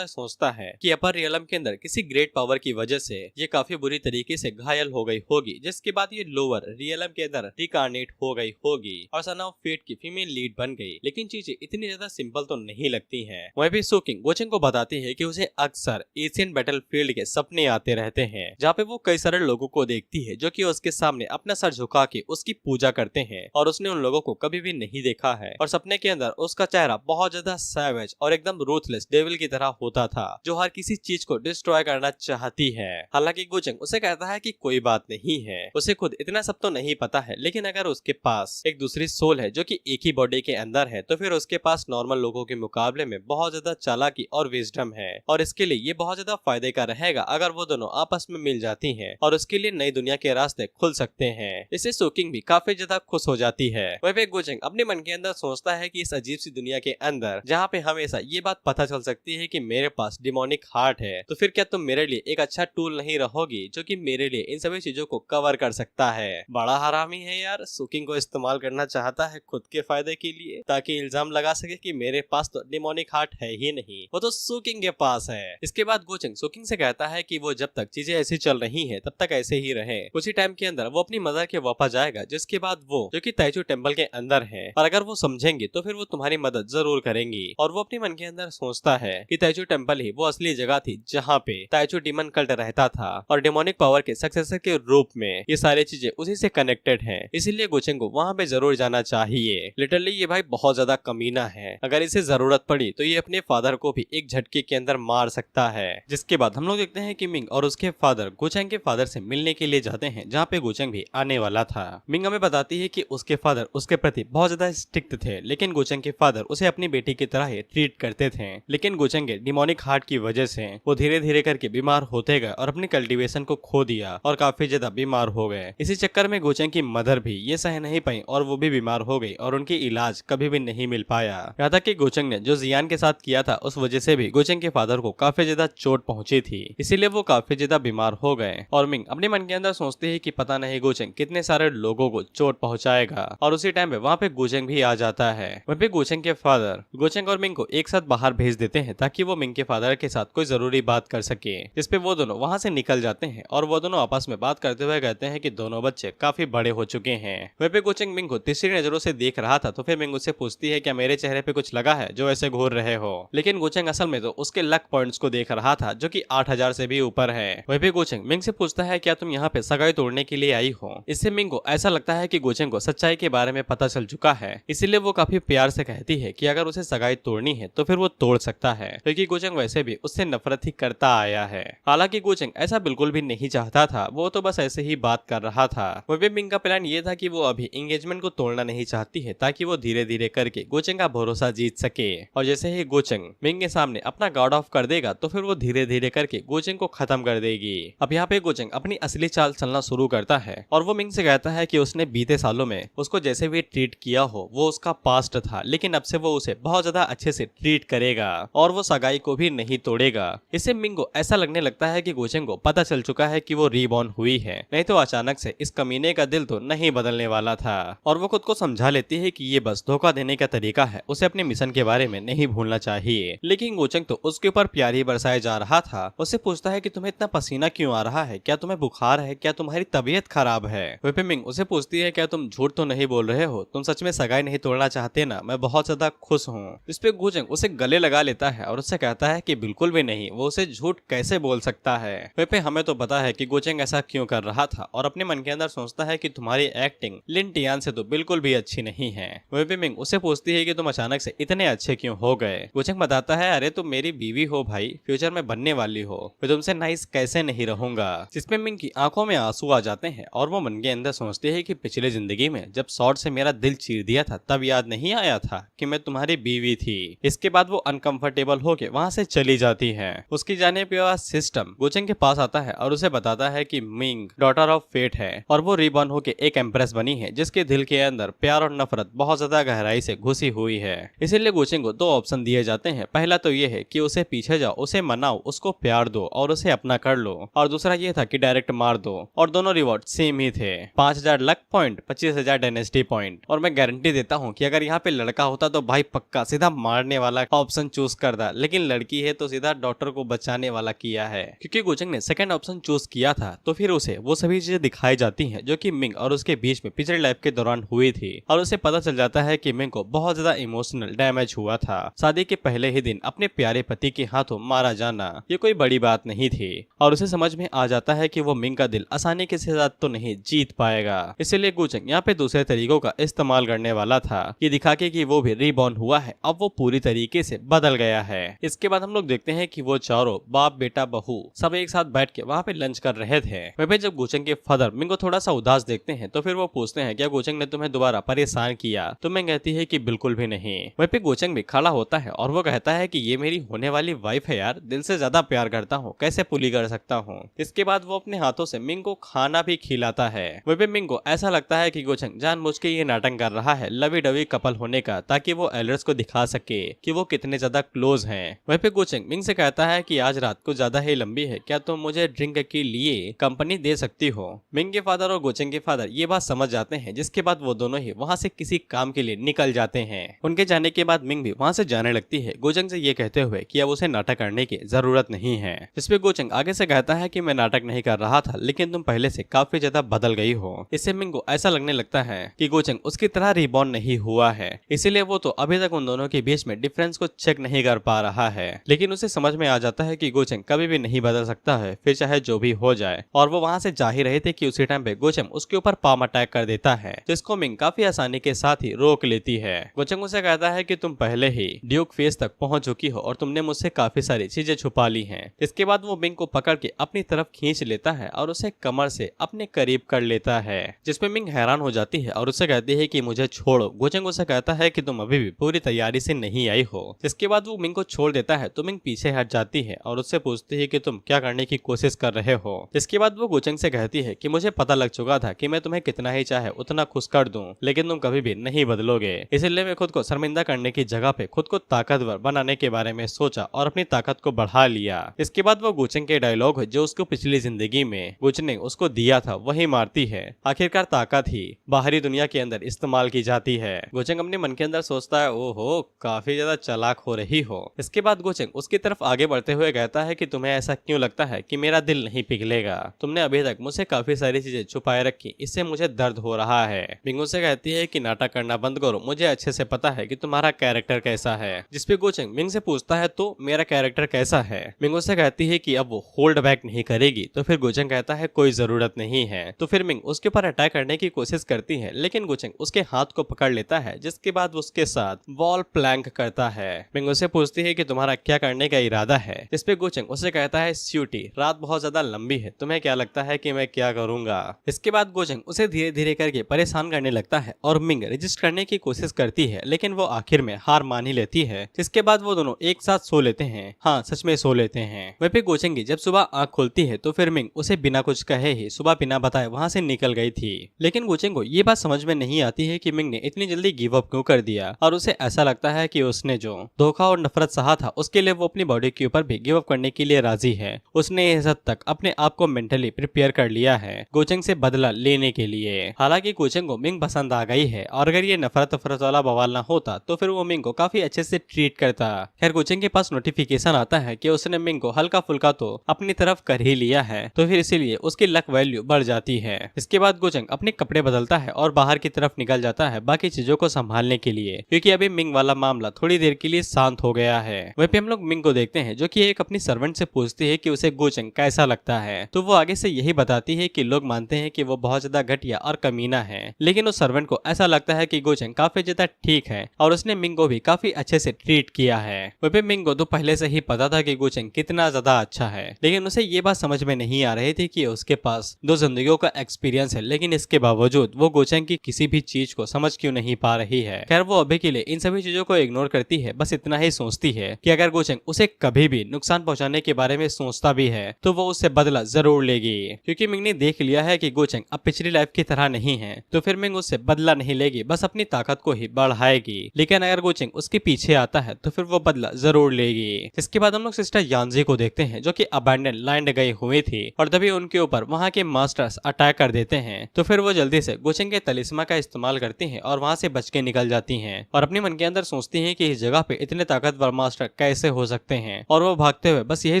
सोचता है कि अपर रियलम के अंदर किसी ग्रेट पावर की वजह से ये काफी बुरी तरीके से घायल हो गई होगी, जिसके बाद ये लोअर रियलम के अंदर रिकार्नेट हो गई होगी और सन ऑफ फेट की फीमेल लीड बन गई। लेकिन चीजें इतनी ज्यादा सिंपल तो नहीं लगती हैं। वह भी सोकिंग गोचेंग को बताती है कि उसे अक्सर एशियन बैटलफील्ड के सपने आते रहते हैं, जहाँ पे वो कई सारे लोगों को देखती है जो कि उसके सामने अपना सर झुका के उसकी पूजा करते हैं और उसने उन लोगों को कभी भी नहीं देखा है। और सपने के अंदर उसका चेहरा बहुत ज्यादा सैवेज और एकदम रूथलेस डेविल की तरह होता था, जो हर किसी चीज को डिस्ट्रॉय करना चाहती है। हालांकि गोचेंग उसे कहता है कि कोई बात नहीं है, उसे खुद इतना सब तो नहीं पता है, लेकिन अगर उसके पास एक दूसरी सोल है जो कि एक ही बॉडी के अंदर है, तो फिर उसके पास नॉर्मल लोगों के मुकाबले में बहुत ज्यादा चालाकी और विजडम है और इसके लिए ये बहुत ज्यादा फायदे का रहेगा अगर वो दोनों आपस में मिल जाती हैं और उसके लिए नई दुनिया के रास्ते खुल सकते हैं। इससे सोकिंग भी काफी ज्यादा खुश हो जाती है। वह गोचेंग अपने मन के अंदर सोचता है कि इस अजीब सी दुनिया के अंदर जहाँ पे हमेशा ये बात पता चल सकती है कि मेरे पास डिमोनिक हार्ट है, तो फिर क्या तुम मेरे लिए एक अच्छा टूल नहीं रहोगी जो कि मेरे लिए इन सभी चीजों को कवर कर सकता है। बड़ा हरामी है यार, सोकिंग को इस्तेमाल करना चाहता है खुद के फायदे के लिए ताकि इल्जाम लगा सके कि मेरे पास तो डिमोनिक हार्ट है ही नहीं, वो तो सोकिंग के पास है। इसके बाद गोचेंग सोकिंग से कहता है कि वो जब तक चीजें ऐसी चल रही हैं तब तक ऐसे ही रहे। कुछ ही टाइम के अंदर वो अपनी मदर के वापस जाएगा, जिसके बाद वो जो कि ताइचू टेम्पल के अंदर है, और अगर वो समझेंगे तो फिर वो तुम्हारी मदद जरूर करेंगी। और वो अपने मन के अंदर सोचता है कि ताइचू टेम्पल ही वो असली जगह थी जहाँ पे ताइचू डीमन कल्ट रहता था और डिमोनिक पावर के सक्सेसर के रूप में ये सारी चीजें उसी से कनेक्टेड हैं। इसीलिए गोचेंग को वहाँ पे जरूर जाना चाहिए। लिटरली ये भाई बहुत ज्यादा कमीना है, अगर इसे जरूरत पड़ी तो ये अपने फादर को भी एक झटके के अंदर मार सकता है। जिसके बाद हम लोग देखते हैं कि मिंग और उसके फादर गोचेंग के फादर से मिलने के लिए जाते हैं, जहाँ पे गोचेंग भी आने वाला था। मिंग हमें बताती है कि उसके फादर उसके प्रति बहुत ज्यादा स्ट्रिक्ट थे, लेकिन गोचेंग के फादर उसे अपनी बेटी की तरह ही ट्रीट करते थे। लेकिन गोचेंग के डिमोनिक हार्ट की वजह से वो धीरे धीरे करके बीमार होते गए और अपनी कल्टीवेशन को खो दिया और काफी ज्यादा बीमार हो गए। इसी चक्कर में गोचेंग की मदर भी ये सह नहीं पाई और वो भी बीमार हो गई और उनकी इलाज कभी भी नहीं मिल पाया। यहाँ तक कि गोचेंग ने जो जियान के साथ किया था उस वजह से भी गोचेंग के फादर को काफी ज्यादा चोट पहुंची थी, इसीलिए वो काफी ज्यादा बीमार हो गए। और मिंग अपने मन के अंदर सोचती है कि पता नहीं गोचेंग कितने सारे लोगों को चोट पहुंचाएगा। और उसी टाइम पे वहाँ पे गोचेंग भी आ जाता है। वहाँ पे गोचेंग के फादर गोचेंग और मिंग को एक साथ बाहर भेज देते हैं ताकि वो मिंग के फादर के साथ कोई जरूरी बात कर सके, जिसपे वो दोनों वहाँ से निकल जाते हैं और वो दोनों आपस में बात करते हुए कहते हैं कि दोनों बच्चे काफी बड़े हो चुके हैं। वहाँ पे गोचेंग मिंग को तीसरी नजरों से देख रहा था, तो फिर मिंग उससे पूछती है क्या मेरे चेहरे पे कुछ लगा है जो ऐसे घूर रहे हो। लेकिन गोचेंग असल में तो उसके लक पॉइंट्स को देख रहा था जो कि 8000 से भी ऊपर है। वहीं पे गोचेंग मिंग से पूछता है क्या तुम यहाँ पे सगाई तोड़ने के लिए आई हो। इससे मिंग को ऐसा लगता है कि गोचेंग को सच्चाई के बारे में पता चल चुका है, इसीलिए वो काफी प्यार से कहती है कि अगर उसे सगाई तोड़नी है तो फिर वो तोड़ सकता है, क्योंकि गोचेंग वैसे भी उससे नफरत ही करता आया है। हालांकि गोचेंग ऐसा बिल्कुल भी नहीं चाहता था, वो तो बस ऐसे ही बात कर रहा था। वहीं मिंग का प्लान ये था कि वो अभी एंगेजमेंट को तोड़ना नहीं चाहती है ताकि वो धीरे धीरे करके गोचेंग का भरोसा जीत सके। और जैसे ही गोचेंग मिंग के सामने अपना गार्ड ऑफ कर देगा तो फिर वो धीरे धीरे करके गोचेंग को खत्म कर देगी। अब यहाँ पे गोचेंग अपनी असली चाल चलना शुरू करता है और वो मिंग से कहता है कि उसने बीते सालों में उसको जैसे भी ट्रीट किया हो वो उसका पास्ट था, लेकिन अब से वो उसे बहुत ज्यादा अच्छे से ट्रीट करेगा और वो सगाई को भी नहीं तोड़ेगा। इससे मिंग को ऐसा लगने लगता है कि गोचेंग को पता चल चुका है कि वो रीबॉर्न हुई है, नहीं तो अचानक से इस कमीने का दिल तो नहीं बदलने वाला था। और वो खुद को समझा लेती है कि ये बस धोखा देने का तरीका है, उसे अपने मिशन के बारे में नहीं भूलना चाहिए। लेकिन गोचेंग तो उसके ऊपर प्यार ही बरसाया जा रहा था। उससे पूछता है कि तुम्हें इतना पसीना क्यों आ रहा है, क्या तुम्हें बुखार है, क्या तुम्हारी तबीयत खराब है। वहीं मिंग उसे पूछती है क्या तुम झूठ तो नहीं बोल रहे हो, तुम सच में सगाई नहीं तोड़ना चाहते ना, मैं बहुत ज्यादा खुश हूँ। इस पे गोचेंग उसे गले लगा लेता है और उससे कहता है कि बिल्कुल भी नहीं, वो उसे झूठ कैसे बोल सकता है। वहीं हमें तो पता है कि गोचेंग ऐसा क्यों कर रहा था और अपने मन के अंदर सोचता है कि तुम्हारी एक्टिंग लिन टियान से तो बिल्कुल भी अच्छी नहीं है। वहीं मिंग उसे पूछती है कि तुम अचानक से इतने अच्छे क्यों हो गए। गोचेंग बताता है अरे तुम मेरी बीवी हो भाई, फ्यूचर में बनने वाली हो, मैं तुमसे नाइस कैसे नहीं रहूंगा। जिसमें मिंग की आंखों में आंसू आ जाते हैं और वो मन के अंदर सोचती है कि पिछले जिंदगी में जब शॉर्ट से मेरा दिल चीर दिया था तब याद नहीं आया था कि मैं तुम्हारी बीवी थी। इसके बाद वो अनकंफर्टेबल होके वहाँ से चली जाती है। उसकी जाने के बाद सिस्टम गोचेंग के पास आता है और उसे बताता है कि मिंग डॉटर ऑफ फेट है और वो रिबॉर्न होके एक एम्प्रेस बनी है जिसके दिल के अंदर प्यार और नफरत बहुत ज्यादा गहराई से घुसी हुई है। इसीलिए गोचेंग को दो ऑप्शन दिए जाते हैं, पहला तो ये है कि उसे पीछे जाओ, उसे मनाओ, उसको प्यार दो और उसे अपना कर लो, और दूसरा ये था कि डायरेक्ट मार दो, और दोनों रिवॉर्ड सेम ही थे। थे। 5000 लक पॉइंट, 25,000 डायनेस्टी पॉइंट। और मैं गारंटी देता हूँ कि अगर यहाँ पे लड़का होता तो भाई पक्का सीधा मारने वाला ऑप्शन चूज करता, लेकिन लड़की है तो सीधा डॉटर को बचाने वाला किया है। क्योंकि गोचंग ने सेकंड ऑप्शन चूज किया था तो फिर उसे वो सभी चीजें दिखाई जाती हैं जो कि मिंग और उसके बीच में पिछले लाइफ के दौरान हुई थी, और उसे पता चल जाता है कि मिंग को बहुत ज्यादा इमोशनल डैमेज हुआ था। शादी के पहले ही दिन अपने प्यारे पति के हाथों मारा जाना ये कोई बड़ी बात नहीं थी, और उसे समझ में आ जाता है कि वो मिंग का दिल आसानी के साथ तो नहीं जीत पाएगा। इसलिए गोचंग यहाँ पे दूसरे तरीकों का इस्तेमाल करने वाला था, ये दिखा के कि वो भी रीबॉर्न हुआ है, अब वो पूरी तरीके से बदल गया है। इसके बाद हम लोग देखते हैं कि वो चारों बाप बेटा बहू सब एक साथ बैठ के वहाँ पे लंच कर रहे थे। वहीं जब गोचंग के फादर मिंग को थोड़ा सा उदास देखते हैं तो फिर वो पूछते हैं क्या गोचंग ने तुम्हें दोबारा परेशान किया, तो मिंग कहती है कि बिल्कुल भी नहीं। वहीं पे गोचंग भी खड़ा होता है और वो कहता है कि ये मेरी होने वाली वाइफ है यार, दिल से ज्यादा प्यार करता हूँ, कैसे पूरी कर सकता हूँ। इसके बाद वो अपने हाथों से मिंग को खाना भी खिलाता है। वहीं पे मिंग को ऐसा लगता है कि गोचंग जानबूझ के ये नाटक कर रहा है लवी डवी कपल होने का, ताकि वो एल्डर्स को दिखा सके कि वो कितने ज्यादा क्लोज हैं। वहीं पे गोचंग मिंग से कहता है कि आज रात को ज्यादा ही लंबी है, क्या तुम मुझे ड्रिंक के लिए कंपनी दे सकती हो। मिंग के फादर और गोचंग के फादर ये बात समझ जाते हैं, जिसके बाद वो दोनों ही वहाँ से किसी काम के लिए निकल जाते हैं। उनके जाने के बाद मिंग भी वहाँ से जाने लगती है, गोचंग से ये कहते हुए कि अब उसे नाटक करने की जरूरत नहीं है। इसपे गोचंग आगे से कहता है कि मैं नाटक नहीं कर रहा था, लेकिन तुम पहले से काफी ज्यादा बदल गई हो। इससे मिंग को ऐसा लगने लगता है कि गोचंग उसकी तरह रिबॉर्न नहीं हुआ है, इसीलिए वो तो अभी तक उन दोनों के बीच में डिफरेंस को चेक नहीं कर पा रहा है। लेकिन उसे समझ में आ जाता है कि गोचंग कभी भी नहीं बदल सकता है, फिर चाहे जो भी हो जाए। और वो वहाँ से जा ही रहे थे कि उसी टाइम पे गोचंग उसके ऊपर पाम अटैक कर देता है, जिसको मिंग काफी आसानी के साथ ही रोक लेती है। गोचंग उसे कहता है कि तुम पहले ही ड्यूक फेस तक पहुंच चुकी हो और तुमने मुझसे काफी सारी चीजें छुपा ली हैं। इसके बाद वो मिंग को पकड़ के अपनी तरफ खींच लेता है और उसे कमर से अपने करीब कर लेता है, जिसपे मिंग हैरान हो जाती है और उसे कहती है कि मुझे छोड़ो। गोचंग उसे कहता है कि तुम अभी भी पूरी तैयारी से नहीं आई हो। इसके बाद वो मिंग को छोड़ देता है तो मिंग पीछे हट जाती है और उससे पूछती है कि तुम क्या करने की कोशिश कर रहे हो। इसके बाद वो गोचंग से कहती है कि मुझे पता लग चुका था कि मैं तुम्हें कितना ही चाहे उतना खुश कर दूं, लेकिन तुम कभी भी नहीं बदलोगे। इसलिए मैं खुद को शर्मिंदा करने की जगह पे खुद को ताकतवर बनाने के बारे में सोचा और अपनी ताकत को बढ़ा लिया। इसके बाद वो गोचंग के डायलॉग जो उसको पिछली जिंदगी में गोचंग ने उसको दिया था वही मारती है। आखिरकार ताकत ही बाहरी दुनिया के अंदर इस्तेमाल की जाती है। गोचंग अपने मन के अंदर सोचता है ओहो काफी ज्यादा चालाक हो रही हो। इसके बाद गोचंग उसकी तरफ आगे बढ़ते हुए कहता है कि तुम्हें ऐसा क्यों लगता है कि मेरा दिल नहीं पिघलेगा, तुमने अभी तक मुझसे काफी सारी चीजें छुपाए रखी, इससे मुझे दर्द हो रहा है। मिंग से कहती है कि नाटक करना बंद करो, मुझे अच्छे से पता है कि तुम्हारा कैरेक्टर कैसा है। जिसपे गोचंग मिंग से पूछता है तो मेरा कैरेक्टर कैसा है। मिंग से कहती है कि अब वो होल्ड बैक नहीं करेगी, तो फिर गोचंग कहता है कोई जरूरत नहीं है। तो फिर मिंग उसके ऊपर अटैक करने की कोशिश करती है, लेकिन गोचंग उसके हाथ को पकड़ लेता है, जिसके बाद उसके साथ वॉल प्लैंक करता है। मिंग उससे पूछती है कि तुम्हारा क्या करने का इरादा है। जिसपे गोचंग उसे कहता है स्यूटी रात बहुत ज्यादा लंबी है, तुम्हें क्या लगता है कि मैं क्या करूंगा। इसके बाद गोचंग उसे धीरे धीरे करके परेशान करने लगता है और मिंग रजिस्ट करने की कोशिश करती है, लेकिन वो आखिर में हार मान ही लेती है। जिसके बाद वो दोनों एक साथ सो लेते हैं। हाँ सच में सो लेते हैं। वहीं पे गोचंग की जब सुबह आंख खुलती है तो फिर मिंग उसे बिना कुछ कहे ही सुबह बिना बताए वहाँ से निकल गई थी। लेकिन गोचंग को ये बात समझ में नहीं आती है कि मिंग ने इतनी जल्दी गिव अप क्यों कर दिया, और उसे ऐसा लगता है कि उसने जो धोखा और नफरत सहा था उसके लिए वो अपनी बॉडी के ऊपर भी गिव अप करने के लिए राजी है। उसने इस हद तक अपने आप को मेंटली प्रिपेयर कर लिया है गोचंग से बदला लेने के लिए। हालांकि गोचंग को मिंग पसंद आ गई है, और अगर ये नफरत वाला बवाल ना होता तो फिर वो मिंग को काफी अच्छे से ट्रीट करता। खैर गोचंग के पास नोटिफिकेशन आता है कि उसने मिंग को हल्का फुल्का तो अपनी तरफ कर ही लिया है, तो फिर इसीलिए उसकी लक वैल्यू बढ़ जाती है। इसके बाद गोचंग अपने कपड़े बदलता है और बाहर की तरफ निकल जाता है बाकी चीजों को संभालने के लिए, क्योंकि अभी मिंग वाला मामला थोड़ी देर के लिए शांत हो गया है। वहीं पे हम लोग मिंग को देखते हैं जो कि एक अपनी सर्वेंट से पूछती है कि उसे गोचंग कैसा लगता है, तो वो आगे से यही बताती है कि लोग मानते हैं कि वो बहुत ज्यादा घटिया और कमीना है, लेकिन उस सर्वेंट को ऐसा लगता है कि गोचंग काफी ज्यादा ठीक है और उसने मिंग को भी काफी अच्छे से ट्रीट किया है। वहीं पे मिंग को तो पहले से ही पता था कि गोचंग कितना ज्यादा अच्छा है, लेकिन उसे ये बात समझ में नहीं आ रही थी कि उसके पास 2 जिंदगियों का एक्सपीरियंस है, लेकिन इसके बावजूद वो गोचंग की किसी भी चीज को समझ क्यों नहीं पा रही है। खैर वो अभी के लिए इन सभी चीजों को इग्नोर करती है, बस इतना ही सोचती है कि अगर गोचंग उसे कभी भी नुकसान पहुंचाने के बारे में सोचता भी है तो वो उससे बदला जरूर लेगी, क्योंकि मिंग ने देख लिया है कि गोचंग अब पिछली लाइफ की तरह नहीं है, तो फिर मिंग उससे बदला नहीं लेगी, बस अपनी ताकत को ही बढ़ाएगी। लेकिन अगर गोचंग उसके पीछे आता है तो फिर वो बदला जरूर लेगी। इसके बाद हम लोग सिस्टर यांजी को देखते हैं जो कि अबैंडन लैंड गई हुई थी, और तभी उनके ऊपर वहाँ के मास्टर्स अटैक ट्राई कर देते हैं तो फिर वो जल्दी से गोचेंग के तलिस्मा का इस्तेमाल करती हैं और वहाँ से बच के निकल जाती हैं और अपने मन के अंदर सोचती हैं कि इस जगह पे इतने ताकतवर मास्टर कैसे हो सकते हैं और वो भागते हुए बस यही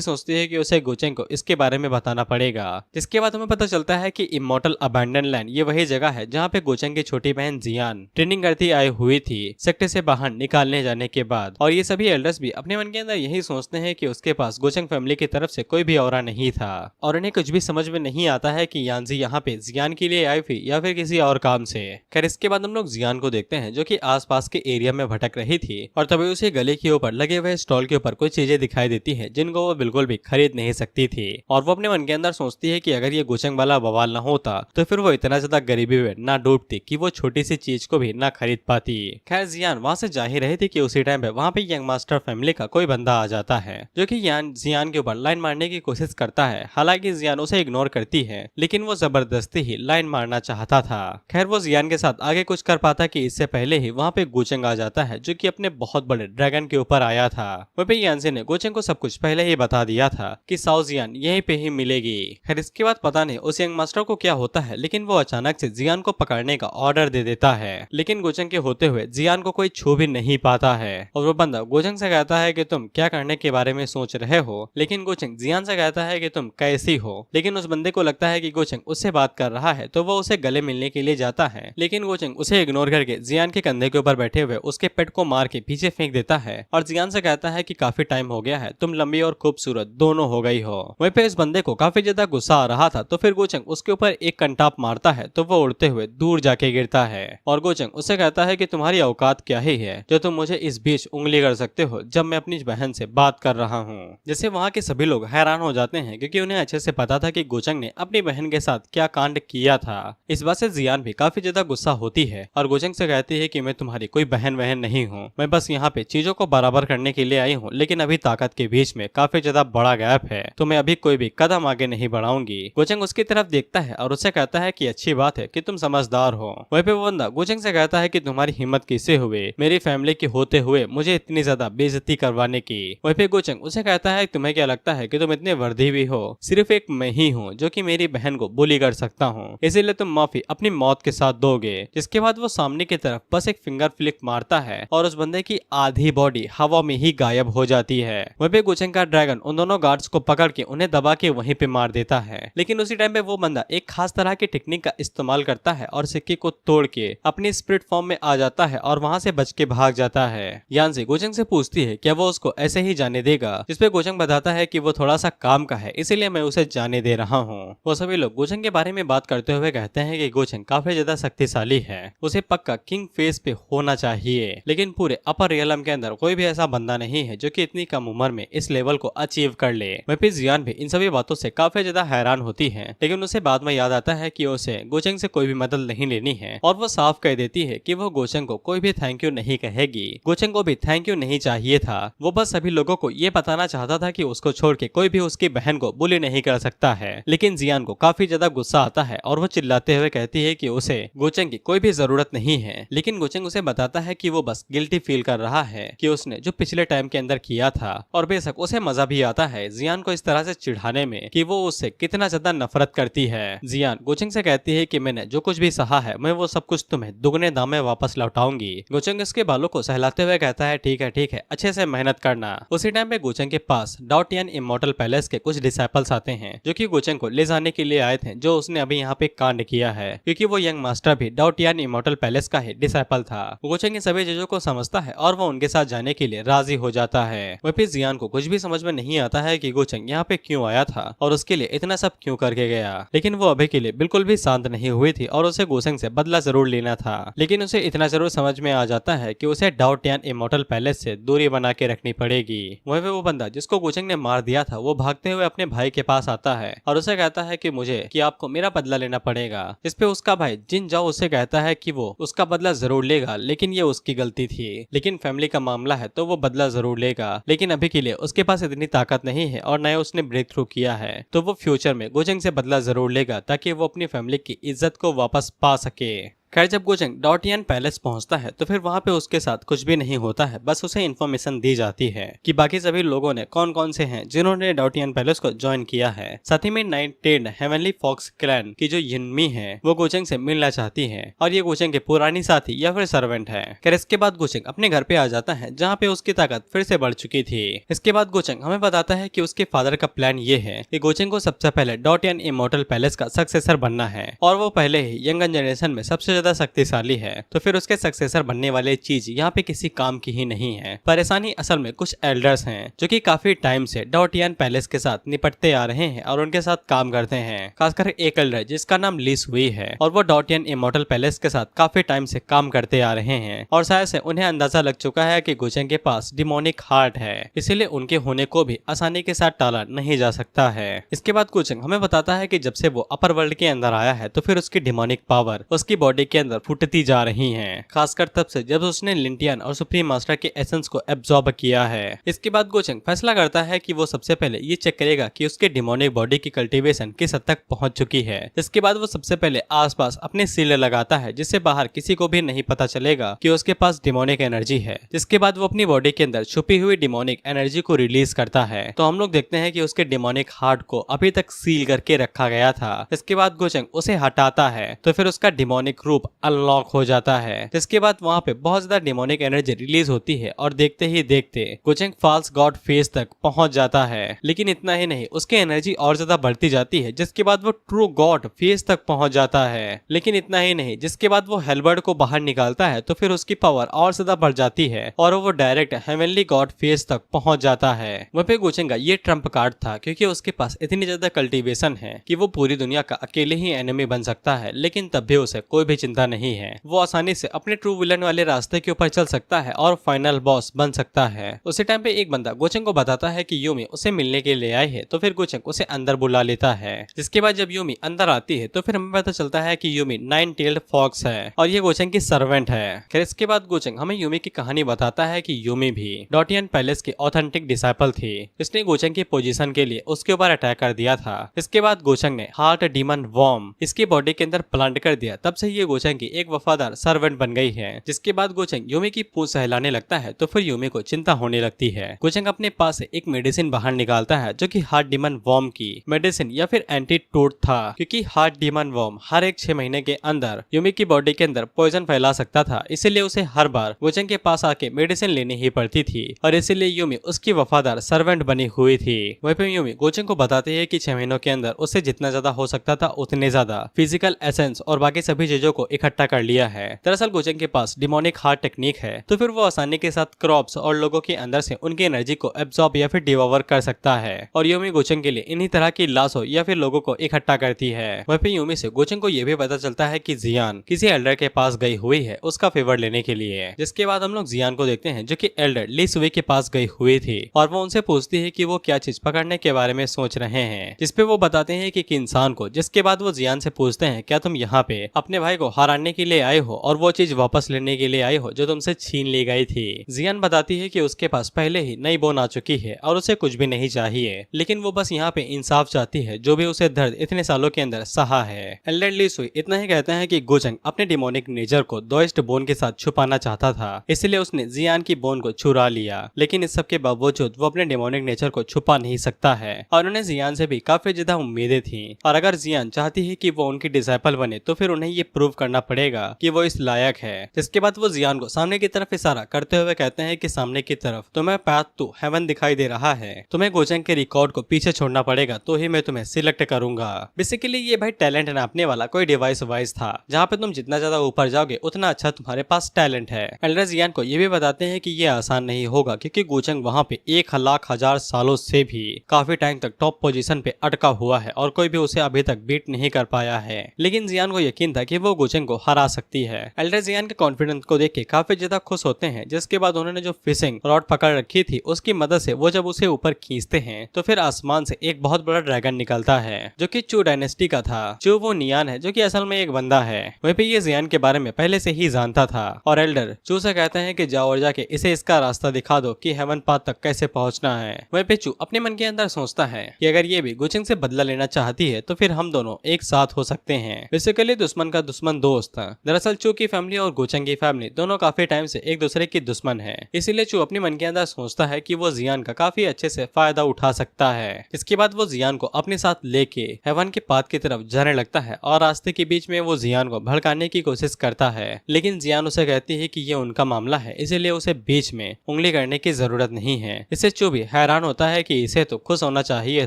सोचती है कि उसे गोचेंग को इसके बारे में बताना पड़ेगा। जिसके बाद हमें पता चलता है कि इमोर्टल अबैंडन लैंड ये वही जगह है जहाँ पे गोचेंग की छोटी बहन जियान ट्रेनिंग करती आई हुई थी सेक्टर से बाहर निकालने जाने के बाद। और ये सभी एल्डर्स भी अपने मन के अंदर यही सोचते हैं कि उसके पास गोचेंग फैमिली की तरफ से कोई भी औरा नहीं था और इन्हें कुछ भी समझ में नहीं आता है कि यानजी यहाँ पे जियान के लिए आई थी या फिर किसी और काम से। खैर इसके बाद हम लोग जियान को देखते हैं जो कि आसपास के एरिया में भटक रही थी और तभी उसे गले के ऊपर लगे हुए स्टॉल के ऊपर कुछ चीजें दिखाई देती है जिनको वो बिल्कुल भी खरीद नहीं सकती थी और वो अपने मन के अंदर सोचती है कि अगर ये गोचेंग वाला बवाल ना होता तो फिर वो इतना ज्यादा गरीबी में ना डूबती कि वो छोटी सी चीज को भी ना खरीद पाती। खैर जियान वहाँ से जा ही रही थी कि उसी टाइम पे वहाँ पे यंग मास्टर फैमिली का कोई बंदा आ जाता है जो कि जियान के ऊपर लाइन मारने की कोशिश करता है। हालांकि जियान उसे इग्नोर करती है लेकिन वो जबरदस्ती ही लाइन मारना चाहता था। खैर वो जियान के साथ आगे कुछ कर पाता कि इससे पहले ही वहाँ पे गोचेंग आ जाता है जो कि अपने बहुत बड़े ड्रैगन के ऊपर आया था। वहीं पे यानजी ने गोचेंग को सब कुछ पहले ही बता दिया था कि साओ जियान यहीं पे ही मिलेगी। खैर इसके बाद पता नहीं उस यंग मास्टर को क्या होता है लेकिन वो अचानक से जियान को पकड़ने का ऑर्डर दे देता है लेकिन गोचेंग के होते हुए जियान को कोई छू भी नहीं पाता है और वो बंदा गोचेंग से कहता है कि तुम क्या करने के बारे में सोच रहे हो लेकिन गोचेंग जियान से कहता है कि तुम कैसी हो। लेकिन उस बंदे को लगता है कि गोचेंग उससे बात कर रहा है तो वो उसे गले मिलने के लिए जाता है लेकिन गोचेंग उसे इग्नोर करके जियान के कंधे के ऊपर बैठे हुए उसके पेट को मार के पीछे फेंक देता है और जियान से कहता है कि काफी टाइम हो गया है, तुम लंबी और खूबसूरत दोनों हो गई हो। वहीं पे इस बंदे को काफी ज्यादा गुस्सा आ रहा था तो फिर गोचेंग उसके ऊपर एक कंटाप मारता है तो वो उड़ते हुए दूर जाके गिरता है और गोचेंग उसे कहता है कि तुम्हारी औकात क्या ही है जो तुम मुझे इस बीच उंगली कर सकते हो जब मैं अपनी बहन से बात कर रहा हूँ। जैसे वहाँ के सभी लोग हैरान हो जाते हैं क्योंकि उन्हें अच्छे से पता था कि गोचेंग ने अपनी बहन के साथ क्या कांड किया था। इस बात से जियान भी काफी ज्यादा गुस्सा होती है और गोचेंग से कहती है कि मैं तुम्हारी कोई बहन वहन नहीं हूँ, मैं बस यहाँ पे चीजों को बराबर करने के लिए आई हूँ लेकिन अभी ताकत के बीच में काफी ज्यादा बड़ा गैप है तो मैं अभी कोई भी कदम आगे नहीं बढ़ाऊंगी। गोचेंग उसकी तरफ देखता है और उससे कहता है कि अच्छी बात है कि तुम समझदार हो। वहीं पे वो बंदा गोचेंग से कहता है कि तुम्हारी हिम्मत किससे हुई मेरी फैमिली के होते हुए मुझे इतनी ज्यादा बेइज्जती करवाने की। वहीं पे गोचेंग उसे कहता है तुम्हें क्या लगता है कि तुम इतने वर्दी भी हो, सिर्फ एक मैं ही हूँ जो कि मेरी बहन को बुली कर सकता हूँ, इसीलिए तुम माफी अपनी मौत के साथ दोगे। जिसके बाद वो सामने की तरफ बस एक फिंगर फ्लिक मारता है और उस बंदे की आधी बॉडी हवा में ही गायब हो जाती है। वहीं पे गोचेंग का ड्रैगन उन दोनों गार्ड्स को पकड़ के उन्हें दबा के वहीं पे मार देता है लेकिन उसी टाइम पे वो बंदा एक खास तरह की टेक्निक का इस्तेमाल करता है और सिक्के को तोड़ के अपनी स्पिरिट फॉर्म में आ जाता है और वहां से बच के भाग जाता है। यानजी गोचेंग से पूछती है क्या वो उसको ऐसे ही जाने देगा, जिसपे गोचेंग बताता है कि वो थोड़ा सा काम का है इसीलिए मैं उसे जाने दे रहा हूँ। वो सभी लोग गोचेंग के बारे में बात करते हुए कहते हैं कि गोचेंग काफी ज्यादा शक्तिशाली है, उसे पक्का किंग फेस पे होना चाहिए लेकिन पूरे अपर रियलम के अंदर कोई भी ऐसा बंदा नहीं है जो कि इतनी कम उम्र में इस लेवल को अचीव कर ले। वहीं पे जियान भी इन सभी बातों से काफी ज्यादा हैरान होती है लेकिन उसे बाद में याद आता है कि उसे गोचेंग से कोई भी मदद नहीं लेनी है और वो साफ कह देती है कि वो गोचेंग को कोई भी थैंक यू नहीं कहेगी। गोचेंग को भी थैंक यू नहीं चाहिए था, वो बस सभी लोगों को ये बताना चाहता था कि उसको छोड़ के कोई भी उसकी बहन को बुली नहीं कर सकता है। लेकिन जियान को काफी ज्यादा गुस्सा आता है और वो चिल्लाते हुए कहती है कि उसे गोचेंग की कोई भी जरूरत नहीं है लेकिन गोचेंग उसे बताता है कि वो बस गिल्टी फील कर रहा है कि उसने जो पिछले टाइम के अंदर किया था और बेशक उसे मजा भी आता है जियान को इस तरह से चिढ़ाने में कि वो उससे कितना ज्यादा नफरत करती है। जियान गोचेंग से कहती है कि मैंने जो कुछ भी सहा है मैं वो सब कुछ तुम्हें दुगने दाम में वापस लौटाऊंगी। गोचेंग इसके बालों को सहलाते हुए कहता है ठीक है अच्छे से मेहनत करना। उसी टाइम पे गोचेंग के पास डाओटियन इमोर्टल पैलेस के कुछ डिसाइपल्स आते हैं जो कि गोचेंग को ले जाने के लिए आए थे जो उसने अभी यहाँ पे कांड किया है क्योंकि वो यंग मास्टर भी डाओटियन इमोर्टल पैलेस का ही डिसाइपल था। गोचेंग इन सभी चीजों को समझता है और वो उनके साथ जाने के लिए राजी हो जाता है। वहीं पे जियान को कुछ भी समझ में नहीं आता है कि गोचेंग यहाँ पे क्यों आया था और उसके लिए इतना सब क्यों करके गया लेकिन वो अभी के लिए बिल्कुल भी शांत नहीं हुई थी और उसे गोचेंग से बदला जरूर लेना था। लेकिन उसे इतना जरूर समझ में आ जाता है कि उसे डाओटियन इमोर्टल पैलेस से दूरी बना के रखनी पड़ेगी। वहीं पे वो बंदा जिसको गोचेंग ने मार दिया था वो भागते हुए अपने भाई के पास आता है और उसे कहता है कि आपको मेरा बदला लेना पड़ेगा। इस पे उसका भाई जिन जाओ उसे कहता है कि वो उसका बदला जरूर लेगा लेकिन ये उसकी गलती थी, लेकिन फैमिली का मामला है तो वो बदला जरूर लेगा लेकिन अभी के लिए उसके पास इतनी ताकत नहीं है और न उसने ब्रेक थ्रू किया है तो वो फ्यूचर में गोचेंग से बदला जरूर लेगा ताकि वो अपनी फैमिली की इज्जत को वापस पा सके। खैर जब गोचेंग डॉटियन पैलेस पहुंचता है तो फिर वहां पे उसके साथ कुछ भी नहीं होता है, बस उसे इन्फॉर्मेशन दी जाती है कि बाकी सभी लोगों ने कौन कौन से हैं जिन्होंने डॉटियन पैलेस को ज्वाइन किया है। साथ ही में नाइट हेवनली फॉक्स क्लैन की जो यिनमी है वो गोचेंग से मिलना चाहती है और ये गोचेंग के पुरानी साथी या फिर सर्वेंट है। खैर इसके बाद गोचेंग अपने घर पे आ जाता है जहाँ पे उसकी ताकत फिर से बढ़ चुकी थी। इसके बाद गोचेंग हमें बताता है कि उसके फादर का प्लान ये है कि गोचेंग को सबसे पहले डॉटियन इमॉर्टल पैलेस का सक्सेसर बनना है और वो पहले ही यंग जनरेशन में सबसे ज्यादा शक्तिशाली है, तो फिर उसके सक्सेसर बनने वाले चीज यहाँ पे किसी काम की ही नहीं है। परेशानी असल में कुछ एल्डर्स हैं जो कि काफी टाइम से डॉटियन पैलेस के साथ निपटते आ रहे हैं और उनके साथ काम करते हैं। खासकर एक एल्डर जिसका नाम ली सुई है और वो डॉटियन इमॉर्टल पैलेस के साथ काफी टाइम से काम करते आ रहे हैं और शायद से उन्हें अंदाजा लग चुका है कि गोचेंग के पास डिमोनिक हार्ट है, इसीलिए उनके होने को भी आसानी के साथ टाला नहीं जा सकता है। इसके बाद गोचेंग हमें बताता है कि जब से वो अपर वर्ल्ड के अंदर आया है तो फिर उसकी डिमोनिक पावर उसकी बॉडी के अंदर फूटती जा रही है, खासकर तब से जब उसने लिंटियन और सुप्रीम मास्टर के एसेंस को एब्जॉर्ब किया है। इसके बाद गोचेंग फैसला करता है कि वो सबसे पहले ये चेक करेगा कि उसके डिमोनिक बॉडी की कल्टीवेशन किस हद तक पहुंच चुकी है। इसके बाद वो सबसे पहले आसपास अपने सील लगाता है जिससे बाहर किसी को भी नहीं पता चलेगा कि उसके पास डिमोनिक एनर्जी है। जिसके बाद वो अपनी बॉडी के अंदर छुपी हुई डिमोनिक एनर्जी को रिलीज करता है। तो हम लोग देखते हैं कि उसके डिमोनिक हार्ट को अभी तक सील करके रखा गया था। इसके बाद गोचेंग उसे हटाता है तो फिर उसका डिमोनिक रूप अनलॉक हो जाता है। जिसके बाद वहाँ पे बहुत ज्यादा डिमोनिक एनर्जी रिलीज होती है और देखते ही देखते गोचेंग फॉल्स गॉड फेज तक पहुंच जाता है। लेकिन इतना ही नहीं, उसकी एनर्जी और ज्यादा बढ़ती जाती है जिसके बाद वो ट्रू गॉड फेज तक पहुंच जाता है। लेकिन इतना ही नहीं, जिसके बाद वो हेलबर्ड को बाहर निकालता है तो फिर उसकी पावर और ज्यादा बढ़ जाती है और वो डायरेक्ट हेवनली गॉड फेज तक पहुंच जाता है। वहाँ पे गोचेंग का ये ट्रम्प कार्ड था क्योंकि उसके पास इतनी ज्यादा कल्टीवेशन है कि वो पूरी दुनिया का अकेले ही एनिमी बन सकता है, लेकिन तब भी उसे कोई भी चिंता नहीं है। वो आसानी से अपने ट्रू विलन वाले रास्ते के ऊपर चल सकता है और फाइनल बॉस बन सकता है। उसी टाइम पे एक बंदा गोचेंग को बताता है कि यूमी उसे मिलने के लिए आई है, तो फिर गोचेंग उसे अंदर बुला लेता है। जिसके बाद जब यूमी अंदर आती है तो फिर हमें पता चलता है कि यूमी 9-tailed फॉक्स है और ये गोचेंग की सर्वेंट है। खैर इसके बाद गोचेंग हमें यूमी की कहानी बताता है कि यूमी भी डॉटियन पैलेस की ऑथेंटिक डिसाइपल थी। इसने गोचेंग की पोजीशन के लिए उसके ऊपर अटैक कर दिया था। इसके बाद गोचेंग ने हार्ट डीमन वॉर्म इसकी बॉडी के अंदर प्लांट कर दिया, तब से ये गोचेंग की एक वफादार सर्वेंट बन गई है। जिसके बाद गोचेंग यूमी की पूंछ सहलाने लगता है तो फिर यूमी को चिंता होने लगती है। गोचेंग अपने पास से एक मेडिसिन बाहर निकालता है जो कि हार्ट डीमन वॉर्म की मेडिसिन या फिर एंटीटोड था, क्योंकि हार्ट डीमन वॉर्म हर एक 6 महीने के अंदर यूमी की बॉडी के अंदर पॉइजन फैला सकता था, इसीलिए उसे हर बार गोचेंग के पास आके मेडिसिन लेनी ही पड़ती थी और इसीलिए यूमी उसकी वफादार सर्वेंट बनी हुई थी। वहीं पे यूमी गोचेंग को बताती है कि 6 महीनों के अंदर उससे जितना ज्यादा हो सकता था उतने ज्यादा फिजिकल एसेंस और बाकी सभी चीजों को इकट्ठा कर लिया है। दरअसल गोचेंग के पास डिमोनिक हार्ट टेक्निक है, तो फिर वो आसानी के साथ क्रॉप्स और लोगों के अंदर से उनकी एनर्जी को एब्जॉर्ब या फिर डिवोवर कर सकता है और यूमी गोचेंग के लिए इन्हीं तरह की लाशों या फिर लोगों को इकट्ठा करती है। वहीं पे यूमी से गोचेंग को यह भी पता चलता है कि जियान किसी एल्डर के पास गई हुई है उसका फेवर लेने के लिए। जिसके बाद हम लोग जियान को देखते हैं जो कि एल्डर ली सुई के पास गई हुई थी और वो उनसे पूछती है कि वो क्या चीज पकड़ने के बारे में सोच रहे हैं, जिसपे वो बताते हैं कि इंसान को। जिसके बाद वो जियान से पूछते हैं क्या तुम यहाँ पे अपने भाई को हराने के लिए आए हो और वो चीज वापस लेने के लिए आए हो जो तुमसे छीन ली गई थी। जियान बताती है कि उसके पास पहले ही नई बोन आ चुकी है और उसे कुछ भी नहीं चाहिए, लेकिन वो बस यहाँ पे इंसाफ चाहती है जो भी उसे दर्द इतने सालों के अंदर सहा है। एल्डर ली सुई इतना ही कहते हैं कि गोचेंग अपने डिमोनिक नेचर को दोइस्ट बोन के साथ छुपाना चाहता था, इसलिए उसने जियान की बोन को चुरा लिया, लेकिन इस सब के बावजूद वो अपने डिमोनिक नेचर को छुपा नहीं सकता है और उन्हें जियान से भी काफी ज्यादा उम्मीदें थी। और अगर जियान चाहती है कि वो उनकी डिसाइपल बने तो फिर उन्हें ये प्रूव करना पड़ेगा कि वो इस लायक है। जिसके बाद वो जियान को सामने की तरफ इशारा करते हुए कहते हैं कि सामने की तरफ तुम्हें पाथ टू हेवन दिखाई दे रहा है, तुम्हें गोचेंग के रिकॉर्ड को पीछे छोड़ना पड़ेगा तो ही मैं तुम्हें सिलेक्ट करूंगा। बेसिकली ये भाई टैलेंट नापने वाला कोई डिवाइस वाइज था जहाँ पे तुम जितना ज्यादा ऊपर जाओगे उतना अच्छा तुम्हारे पास टैलेंट है। एल्डर जियान को ये भी बताते हैं कि ये आसान नहीं होगा क्योंकि गोचेंग वहाँ पे 1,00,000 सालों से भी काफी टाइम तक टॉप पोजीशन पे अटका हुआ है और कोई भी उसे अभी तक बीट नहीं कर पाया है। लेकिन जियान को यकीन था कि वो गोचेंग को हरा सकती है। एल्डर जियान के कॉन्फिडेंस को देख के काफी ज्यादा खुश होते हैं। जिसके बाद उन्होंने जो फिशिंग रॉड पकड़ रखी थी उसकी मदद से वो जब उसे ऊपर खींचते हैं तो फिर आसमान से एक बहुत बड़ा ड्रैगन निकलता है जो कि चू डायनेस्टी का था। चू वो नियान है जो कि असल में एक बंदा है। वहीं पे ये जियान के बारे में पहले से ही जानता था और एल्डर चू से कहते हैं कि जाओ और जाके इसे इसका रास्ता दिखा दो कि हेवन पाथ तक कैसे पहुंचना है। वहीं पे चू अपने मन के अंदर सोचता है कि अगर ये भी गोचेंग से बदला लेना चाहती है तो फिर हम दोनों एक साथ हो सकते हैं। बेसिकली दुश्मन का दुश्मन कौन दोस्त। दरअसल चू की फैमिली और गोचंग की फैमिली दोनों काफी टाइम से एक दूसरे की दुश्मन है, इसीलिए चू अपने मन के अंदर सोचता है कि वो जियान का काफी अच्छे से फायदा उठा सकता है। इसके बाद वो जियान को अपने साथ लेके हेवन के पाथ की तरफ जाने लगता है और रास्ते के बीच में वो जियान को भड़काने की कोशिश करता है, लेकिन जियान उसे कहती है कि ये उनका मामला है, इसीलिए उसे बीच में उंगली करने की जरूरत नहीं है। इससे चू भी हैरान होता है कि इसे तो खुश होना चाहिए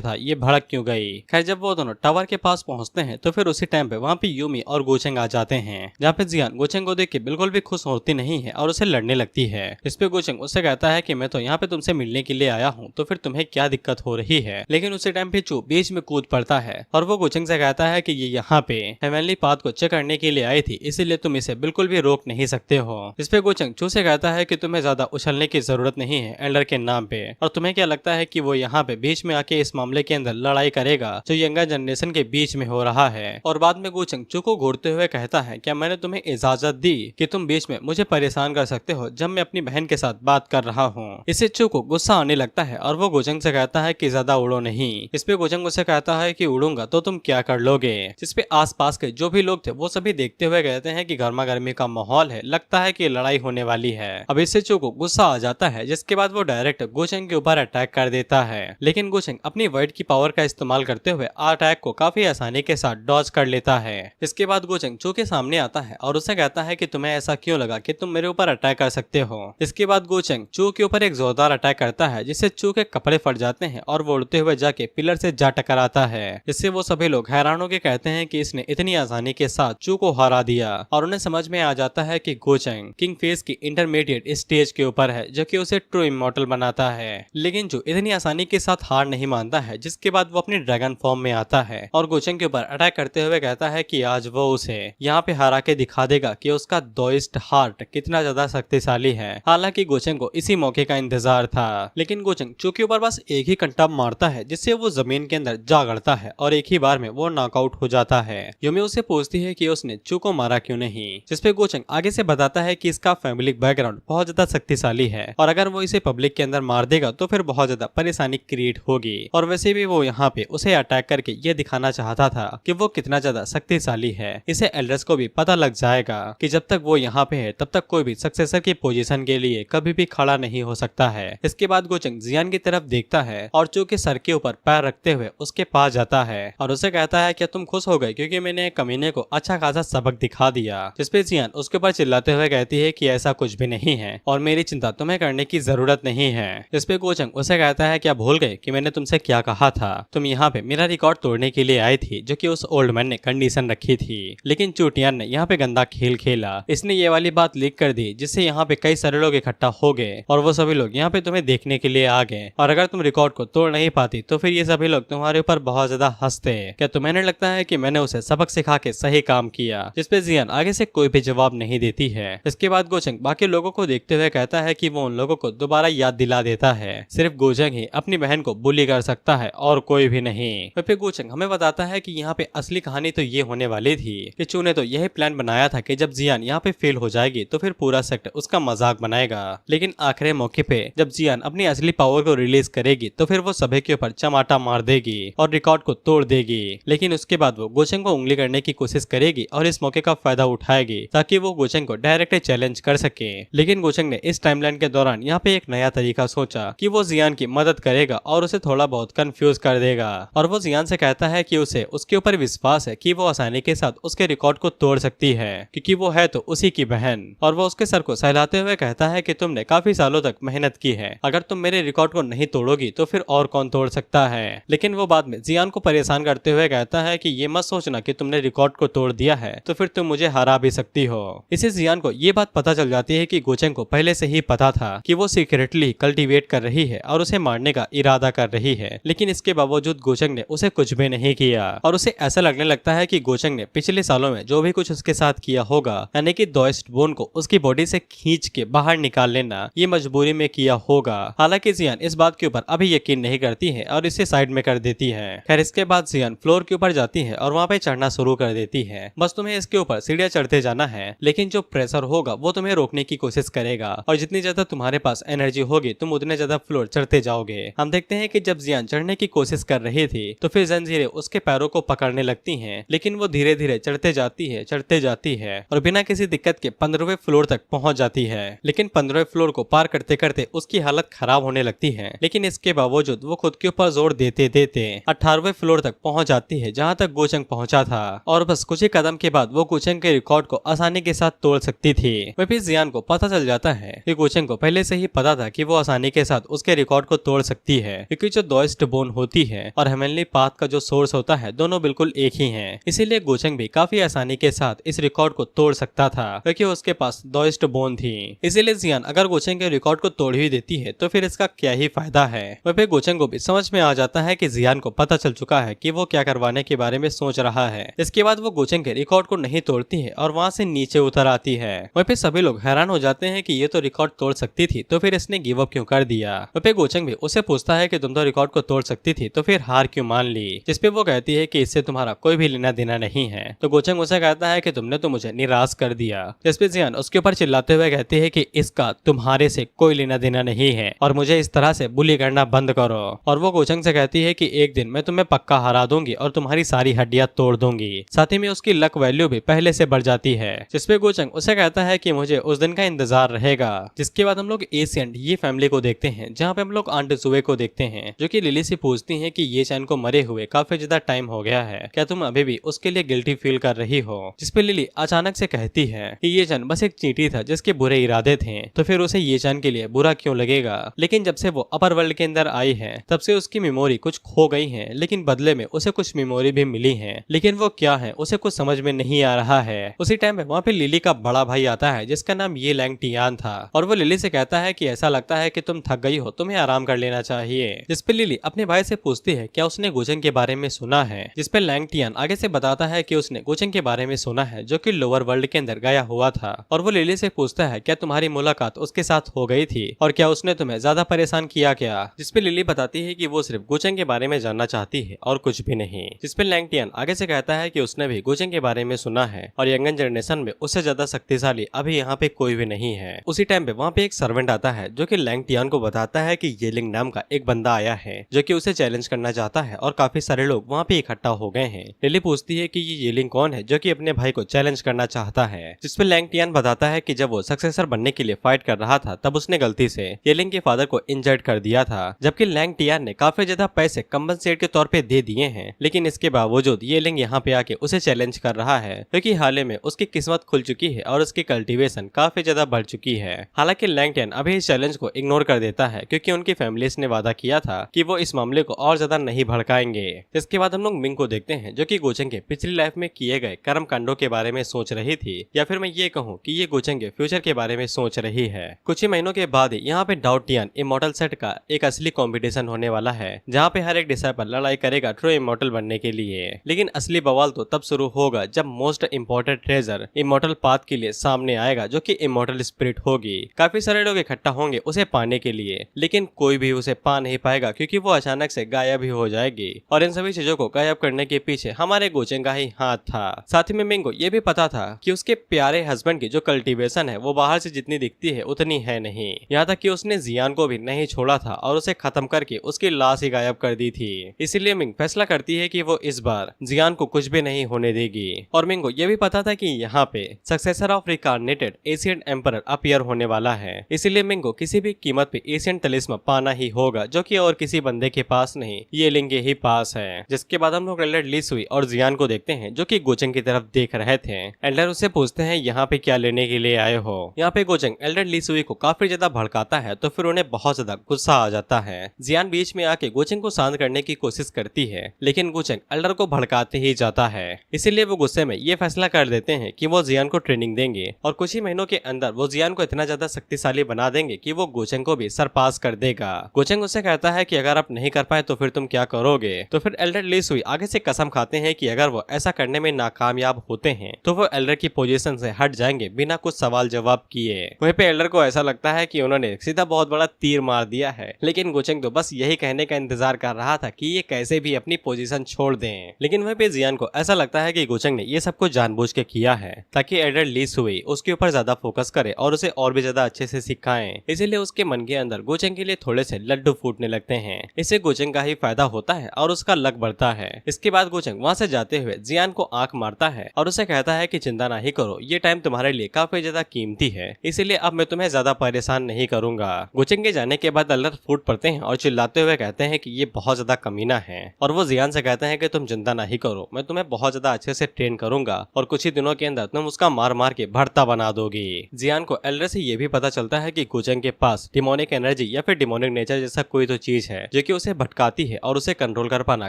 था, ये भड़क क्यों गई। खैर जब वो दोनों टावर के पास पहुंचते हैं तो फिर उसी टाइम पे वहाँ पे यूमी और गोचेंग आ जाते हैं, जहाँ पे जियान गोचेंग को देख के बिल्कुल भी खुश होती नहीं है और उसे लड़ने लगती है। इस पे गोचेंग उससे कहता है कि मैं तो यहाँ पे तुमसे मिलने के लिए आया हूँ, तो फिर तुम्हें क्या दिक्कत हो रही है। लेकिन उसी टाइम पे चू बीच में कूद पड़ता है और वो गोचेंग से कहता है कि ये यहाँ पे हेवनली पाथ को चेक करने के लिए आई थी, इसीलिए तुम इसे बिल्कुल भी रोक नहीं सकते हो। इस पे गोचेंग चू से कहता है कि तुम्हें ज्यादा उछलने की जरूरत नहीं है एल्डर के नाम पे, और तुम्हें क्या लगता है कि वो यहाँ पे बीच में आके इस मामले के अंदर लड़ाई करेगा जो यंगर जनरेशन के बीच में हो रहा है। और बाद में गोचेंग चू को घूरते हुए कहता है, क्या मैंने तुम्हें इजाजत दी कि तुम बीच में मुझे परेशान कर सकते हो जब मैं अपनी बहन के साथ बात कर रहा हूँ। इससे चू को गुस्सा आने लगता है और वो गोचेंग से कहता है कि ज्यादा उड़ो नहीं। इस पे गोचेंग उसे कहता है कि उड़ूंगा तो तुम क्या कर लोगे। जिसपे आसपास के जो भी लोग थे वो सभी देखते हुए कहते हैं कि गर्मा गर्मी का माहौल है, लगता है कि लड़ाई होने वाली है। अब इससे चू को गुस्सा आ जाता है, जिसके बाद वो डायरेक्ट गोचेंग के ऊपर अटैक कर देता है, लेकिन गोचेंग अपनी वर्ड की पावर का इस्तेमाल करते हुए अटैक को काफी आसानी के साथ डॉज कर लेता है। इसके बाद गोचेंग चू के सामने आता है और उसे कहता है कि तुम्हें ऐसा क्यों लगा कि तुम मेरे ऊपर अटैक कर सकते हो। इसके बाद गोचेंग चू के ऊपर एक जोरदार अटैक करता है, जिससे चू के कपड़े फट जाते हैं और वो उड़ते हुए जाके पिलर से जा टकराता है। इससे वो सभी लोग हैरान होकर कहते हैं कि इसने इतनी आसानी के साथ चू को हरा दिया, और उन्हें समझ में आ जाता है कि गोचेंग किंग फेस की इंटरमीडिएट स्टेज के ऊपर है, जो कि उसे ट्रू इमॉर्टल बनाता है। लेकिन जो इतनी आसानी के साथ हार नहीं मानता है, जिसके बाद वो अपनी ड्रैगन फॉर्म में आता है और गोचेंग के ऊपर अटैक करते हुए कहता है कि आज वो उसे यहाँ पे हरा के दिखा देगा कि उसका दोइस्ट हार्ट कितना ज्यादा शक्तिशाली है। हालांकि गोचेंग को इसी मौके का इंतजार था, लेकिन गोचेंग चू के ऊपर बस एक ही कंटा मारता है, जिससे वो जमीन के अंदर जा गड़ता है और एक ही बार में वो नॉकआउट हो जाता है। यूमी उससे पूछती है कि उसने चू को मारा क्यों नहीं, जिसपे गोचेंग आगे से बताता है कि इसका फैमिली बैकग्राउंड बहुत ज्यादा शक्तिशाली है और अगर वो इसे पब्लिक के अंदर मार देगा तो फिर बहुत ज्यादा परेशानी क्रिएट होगी। और वैसे भी वो यहाँ पे उसे अटैक करके ये दिखाना चाहता था कि वो कितना ज्यादा शक्तिशाली है। इसे एल्डर्स को भी पता लग जाएगा कि जब तक वो यहाँ पे है तब तक कोई भी सक्सेसर की पोजीशन के लिए कभी भी खड़ा नहीं हो सकता है। इसके बाद गोचेंग जियान की तरफ देखता है और चू के सर के ऊपर पैर रखते हुए उसके पास जाता है और उसे कहता है कि तुम खुश हो गए क्योंकि मैंने कमीने को अच्छा खासा सबक दिखा दिया। जिसपे जियान उसके ऊपर चिल्लाते हुए कहती है कि ऐसा कुछ भी नहीं है और मेरी चिंता तुम्हें करने की जरूरत नहीं है। जिसपे गोचेंग उसे कहता है क्या भूल गए कि मैंने तुमसे क्या कहा था, तुम यहाँ पे मेरा रिकॉर्ड तोड़ने के लिए आई थी जो कि उस ओल्ड मैन ने कंडीशन रखी थी, लेकिन चूटियान ने यहाँ पे गंदा खेल खेला। इसने ये वाली बात लीक कर दी जिससे यहाँ पे कई सारे लोग इकट्ठा हो गए और वो सभी लोग यहाँ पे तुम्हें देखने के लिए आ गए, और अगर तुम रिकॉर्ड को तोड़ नहीं पाती तो फिर ये सभी लोग तुम्हारे ऊपर बहुत ज्यादा हंसते। क्या तुम्हें नहीं लगता है कि मैंने उसे सबक सिखा के सही काम किया। जिसपे जियान आगे से कोई भी जवाब नहीं देती है। इसके बाद गोचेंग बाकी लोगों को देखते हुए कहता है कि वो उन लोगों को दोबारा याद दिला देता है सिर्फ गोचेंग ही अपनी बहन को बुली कर सकता है और कोई भी नहीं। फिर गोचेंग हमें बताता है कि यहाँ पे असली कहानी तो ये होने वाली थी कि चू ने तो यही प्लान बनाया था कि जब जियान यहाँ पे फेल हो जाएगी तो फिर पूरा सेक्टर उसका मजाक बनाएगा, लेकिन आखिरी मौके पे जब जियान अपनी असली पावर को रिलीज करेगी तो फिर वो सभी के ऊपर चमाटा मार देगी और रिकॉर्ड को तोड़ देगी। लेकिन उसके बाद वो गोचेंग को उंगली करने की कोशिश करेगी और इस मौके का फायदा उठाएगी ताकि वो गोचेंग को डायरेक्ट चैलेंज कर सके। लेकिन गोचेंग ने इस टाइमलाइन के दौरान यहाँ पे एक नया तरीका सोचा कि वो जियान की मदद करेगा और उसे थोड़ा बहुत कंफ्यूज कर देगा, और वो जियान से कहता है कि उसे उसके ऊपर विश्वास है कि वो आसानी के साथ उसके रिकॉर्ड को तोड़ सकती है क्योंकि वो है तो उसी की बहन। और वो उसके सर को सहलाते हुए कहता है कि तुमने काफी सालों तक मेहनत की है, अगर तुम मेरे रिकॉर्ड को नहीं तोड़ोगी तो फिर और कौन तोड़ सकता है। लेकिन वो बाद में जियान को परेशान करते हुए कहता है कि ये मत सोचना कि तुमने रिकॉर्ड को तोड़ दिया है तो फिर तुम मुझे हरा भी सकती हो। इसे जियान को ये बात पता चल जाती है कि गोचेंग को पहले से ही पता था कि वो सीक्रेटली कल्टीवेट कर रही है और उसे मारने का इरादा कर रही है, लेकिन इसके बावजूद गोचेंग ने उसे कुछ भी नहीं किया और उसे ऐसा लगने लगता है कि गोचेंग ने पिछले सालों में जो भी कुछ उसके साथ किया होगा, यानी कि दोइस्ट बोन को उसकी बॉडी से खींच के बाहर निकाल लेना, ये मजबूरी में किया होगा। हालांकि जियान इस बात के ऊपर अभी यकीन नहीं करती है और इसे साइड में कर देती है। खैर इसके बाद जियान फ्लोर के ऊपर जाती है और वहाँ पे चढ़ना शुरू कर देती है। बस तुम्हें इसके ऊपर सीढ़ियां चढ़ते जाना है, लेकिन जो प्रेशर होगा वो तुम्हें रोकने की कोशिश करेगा और जितनी ज्यादा तुम्हारे पास एनर्जी होगी तुम उतने ज्यादा फ्लोर चढ़ते जाओगे। हम देखते हैं कि जब जियान चढ़ने की कोशिश कर रही थी तो फिर जंजीरें उसके पैरों को पकड़ने लगती हैं, लेकिन वो धीरे धीरे चढ़ते जाती जाती है, चढ़ते जाती है और बिना किसी दिक्कत के 15वें फ्लोर तक पहुंच जाती है। लेकिन 15वें फ्लोर को पार करते करते उसकी हालत खराब होने लगती है, लेकिन इसके बावजूद वो खुद के ऊपर जोर देते देते 18वें फ्लोर तक पहुंच जाती है, जहां तक गोचंग पहुंचा था। और बस कुछ ही कदम के बाद वो गोचंग के रिकॉर्ड को आसानी के साथ तोड़ सकती थी। वहीं फिर जियान को पता चल जाता है कि गोचंग को पहले से ही पता था कि वो आसानी के साथ उसके रिकॉर्ड को तोड़ सकती है, क्योंकि जो दोइस्ट बोन होती है और हेवनली पाथ का जो सोर्स होता है दोनों बिल्कुल एक ही हैं। इसीलिए गोचंग भी काफी आसानी के साथ इस रिकॉर्ड को तोड़ सकता था, क्योंकि उसके पास दोइस्ट बोन थी। इसीलिए जियान अगर गोचंग के रिकॉर्ड को तोड़ ही देती है तो फिर इसका क्या ही फायदा है। वहीं पे गोचंग को भी समझ में आ जाता है कि जियान को पता चल चुका है कि वो क्या करवाने के बारे में सोच रहा है। इसके बाद वो गोचंग के रिकॉर्ड को नहीं तोड़ती है और वहाँ से नीचे उतर आती है। वहीं पे सभी लोग हैरान हो जाते हैं कि ये तो रिकॉर्ड तोड़ सकती थी, तो फिर इसने गिव अप क्यों कर दिया। वहीं पे गोचंग भी उसे पूछता है कि तुम तो रिकॉर्ड को तोड़ सकती थी, तो फिर हार क्यों मान ली। जिसपे वो कहती है कि इससे तुम्हारा कोई भी लेना देना नहीं है। तो गोचंग उसे कहता है कि तुमने तो मुझे निराश कर दिया। जिसपे जियान उसके ऊपर चिल्लाते हुए कहती है कि इसका तुम्हारे से कोई लेना देना नहीं है और मुझे इस तरह से बुली करना बंद करो। और वो गोचंग से कहती है कि एक दिन मैं तुम्हें पक्का हरा दूंगी और तुम्हारी सारी हड्डियां तोड़ दूंगी। साथ ही में उसकी लक वैल्यू भी पहले से बढ़ जाती है। जिसपे गोचंग उसे कहता है कि मुझे उस दिन का इंतजार रहेगा। जिसके बाद हम लोग एशियन ये फैमिली को देखते हैं, जहाँ पे हम लोग आंट जुए को देखते हैं, जो कि लिली से पूछती है कि ये चैन को मरे हुए काफी ज्यादा टाइम हो गया है, क्या तुम अभी भी उसके लिए गिल्टी फील कर रही हो। जिसपे लिली अचानक से कहती है कि ये चैन बस एक चींटी था जिसके बुरे इरादे थे, तो फिर उसे ये चैन के लिए बुरा क्यों लगेगा। लेकिन जब से वो अपर वर्ल्ड के अंदर आई है तब से उसकी मेमोरी कुछ खो गई है, लेकिन बदले में उसे कुछ मेमोरी भी मिली है, लेकिन वो क्या है उसे कुछ समझ में नहीं आ रहा है। उसी टाइम पे वहाँ पे लिली का बड़ा भाई आता है जिसका नाम ये लैंग टियान था, और वो लिली से कहता है कि ऐसा लगता है कि तुम थक गई हो, तुम्हें आराम कर लेना चाहिए। जिसपे लिली अपने भाई से पूछती है क्या उसने गोचंग के बारे में सुना है। जिसपे लैंग टियान आगे से बताता है कि उसने गोचंग के बारे में सुना है, जो कि लोअर वर्ल्ड के अंदर गया हुआ था। और वो लिली से पूछता है क्या तुम्हारी मुलाकात उसके साथ हो गई थी और क्या उसने तुम्हें ज्यादा परेशान किया क्या। जिसपे लिली बताती है कि वो सिर्फ गोचंग के बारे में जानना चाहती है और कुछ भी नहीं। जिसपे लैंग टियान आगे से कहता है कि उसने भी गोचंग के बारे में सुना है और यंगन जनरेशन में उससे ज्यादा शक्तिशाली अभी यहाँ पे कोई भी नहीं है। उसी टाइम पे वहाँ पे एक सर्वेंट आता है जो कि लैंग टियान को बताता है कि येलिंग नाम का एक बंदा आया है जो कि उसे चैलेंज करना चाहता है और काफी सारे लोग वहाँ पे इकट्ठा हो गए हैं। लिली पूछती है कि ये येलिंग कौन है जो कि अपने भाई को चैलेंज करना चाहता है। जिसपे लैंग टियान बताता है कि जब वो सक्सेसर बनने के लिए फाइट कर रहा था तब उसने गलती से येलिंग के फादर को इंजर्ड कर दिया था, जबकि लैंग टियान ने काफी ज्यादा पैसे कंपनसेट के तौर पे दे दिए हैं। लेकिन इसके बावजूद येलिंग यहाँ पे आके उसे चैलेंज कर रहा है, क्योंकि हाल ही में उसकी किस्मत खुल चुकी है और उसकी कल्टीवेशन काफी ज्यादा बढ़ चुकी है। हालांकि लैंग टियान अभी इस चैलेंज को इग्नोर कर देता है, क्योंकि उनकी फैमिलीज ने वादा किया था कि वो इस मामले को और ज्यादा नहीं भड़काएंगे। इसके बाद हम लोग मिंग को देखते हैं जो कि गोचंग के पिछली लाइफ में किए गए कर्म कांडों के बारे में सोच रही थी, या फिर मैं ये कहूँ कि ये गोचंग के फ्यूचर के बारे में सोच रही है। कुछ ही महीनों के बाद यहाँ पे डाउ टियान इमॉर्टल सेट का एक असली कंपटीशन होने वाला है, जहाँ पे हर एक डिसाइपल लड़ाई करेगा ट्रू इमॉर्टल बनने के लिए। लेकिन असली बवाल तो तब शुरू होगा जब most important treasure immortal path के लिए सामने आएगा, जो कि इमॉर्टल स्पिरिट होगी। काफी सारे लोग इकट्ठा होंगे उसे पाने के लिए, लेकिन कोई भी उसे पा नहीं पाएगा क्योंकि वो अचानक से गायब ही हो जाएगी। और इन सभी चीजों को गायब करने के पीछे हमारे गोचंग का ही हाथ था। साथ ही में मिंग को ये भी पता था कि उसके प्यारे हस्बैंड की जो कल्टीवेशन है वो बाहर से जितनी दिखती है उतनी है नहीं। यहाँ तक कि उसने जियान को भी नहीं छोड़ा था और उसे खत्म करके उसकी लाश ही गायब कर दी थी। इसीलिए मिंग फैसला करती है कि वो इस बार जियान को कुछ भी नहीं होने देगी। और मिंग को ये भी पता था कि यहाँ पे successor of reincarnated Asian emperor appear होने वाला है। इसीलिए मिंग को किसी भी कीमत पे एशियन तलिस्मा पाना ही होगा, जो कि और किसी बंदे के पास नहीं, ये लिंग के ही पास है। जिसके बाद हम लोग एल्डर ली सुई और जियान को देखते हैं जो कि गोचंग की तरफ देख रहे थे। एल्डर उससे पूछते हैं यहाँ पे क्या लेने के लिए आए हो। यहाँ पे गोचंग एल्डर ली सुई को काफी ज्यादा भड़काता है, तो फिर उन्हें बहुत ज्यादा गुस्सा आ जाता है। जियान बीच में आके गोचंग को शांत करने की कोशिश करती है, लेकिन गोचंग एल्डर को भड़काते ही जाता है। इसीलिए वो गुस्से में ये फैसला कर देते हैं कि वो जियान को ट्रेनिंग देंगे और कुछ ही महीनों के अंदर वो जियान को इतना ज्यादा शक्तिशाली बना देंगे कि वो गोचंग को भी सरपास कर देगा। गोचंग उससे कहता है कि अगर आप नहीं कर पाए तो फिर तुम क्या करोगे। तो फिर एल्डर ली सुई आगे से कसम खाते हैं कि अगर वो ऐसा करने में नाकामयाब होते हैं तो वो एल्डर की पोजीशन से हट जाएंगे बिना कुछ सवाल जवाब किए। वहीं पे एल्डर को ऐसा लगता है कि उन्होंने सीधा बहुत बड़ा तीर मार दिया है, लेकिन गोचंग तो बस यही कहने का इंतजार कर रहा था कि ये कैसे भी अपनी पोजीशन छोड़ दें। लेकिन वहीं पे जियान को ऐसा लगता है कि गोचंग ने ये सब कुछ जानबूझ के किया है ताकि एल्डर ली सुई उसके ऊपर ज्यादा फोकस करे और उसे और भी ज्यादा अच्छे से सिखाएं। इसीलिए उसके मन के अंदर गोचंग के लिए थोड़े से लड्डू फूटने लगते हैं। इससे गोचंग का ही फायदा होता है और उसका लक बढ़ता है। इसके बाद गोचंग वहाँ से जाते हुए जियान को आंख मारता है और उसे कहता है कि चिंता नहीं करो, ये टाइम तुम्हारे लिए काफी ज्यादा कीमती है, इसीलिए अब मैं तुम्हें ज्यादा परेशान नहीं करूंगा। गुचेंग के जाने के बाद एल्डर फूट पड़ते हैं और चिल्लाते हुए कहते हैं कि ये बहुत ज्यादा कमीना है, और वो जियान से कहते हैं कि तुम चिंता नहीं करो, मैं तुम्हें बहुत ज्यादा अच्छे से ट्रेन करूंगा और कुछ ही दिनों के अंदर तुम उसका मार मार के भरता बना दोगी। जियान को एल्डर से ये भी पता चलता है कि गुचेंग के पास डिमोनिक एनर्जी या फिर डिमोनिक नेचर जैसा कोई तो चीज है जो कि उसे भटकाती है और उसे कंट्रोल कर पाना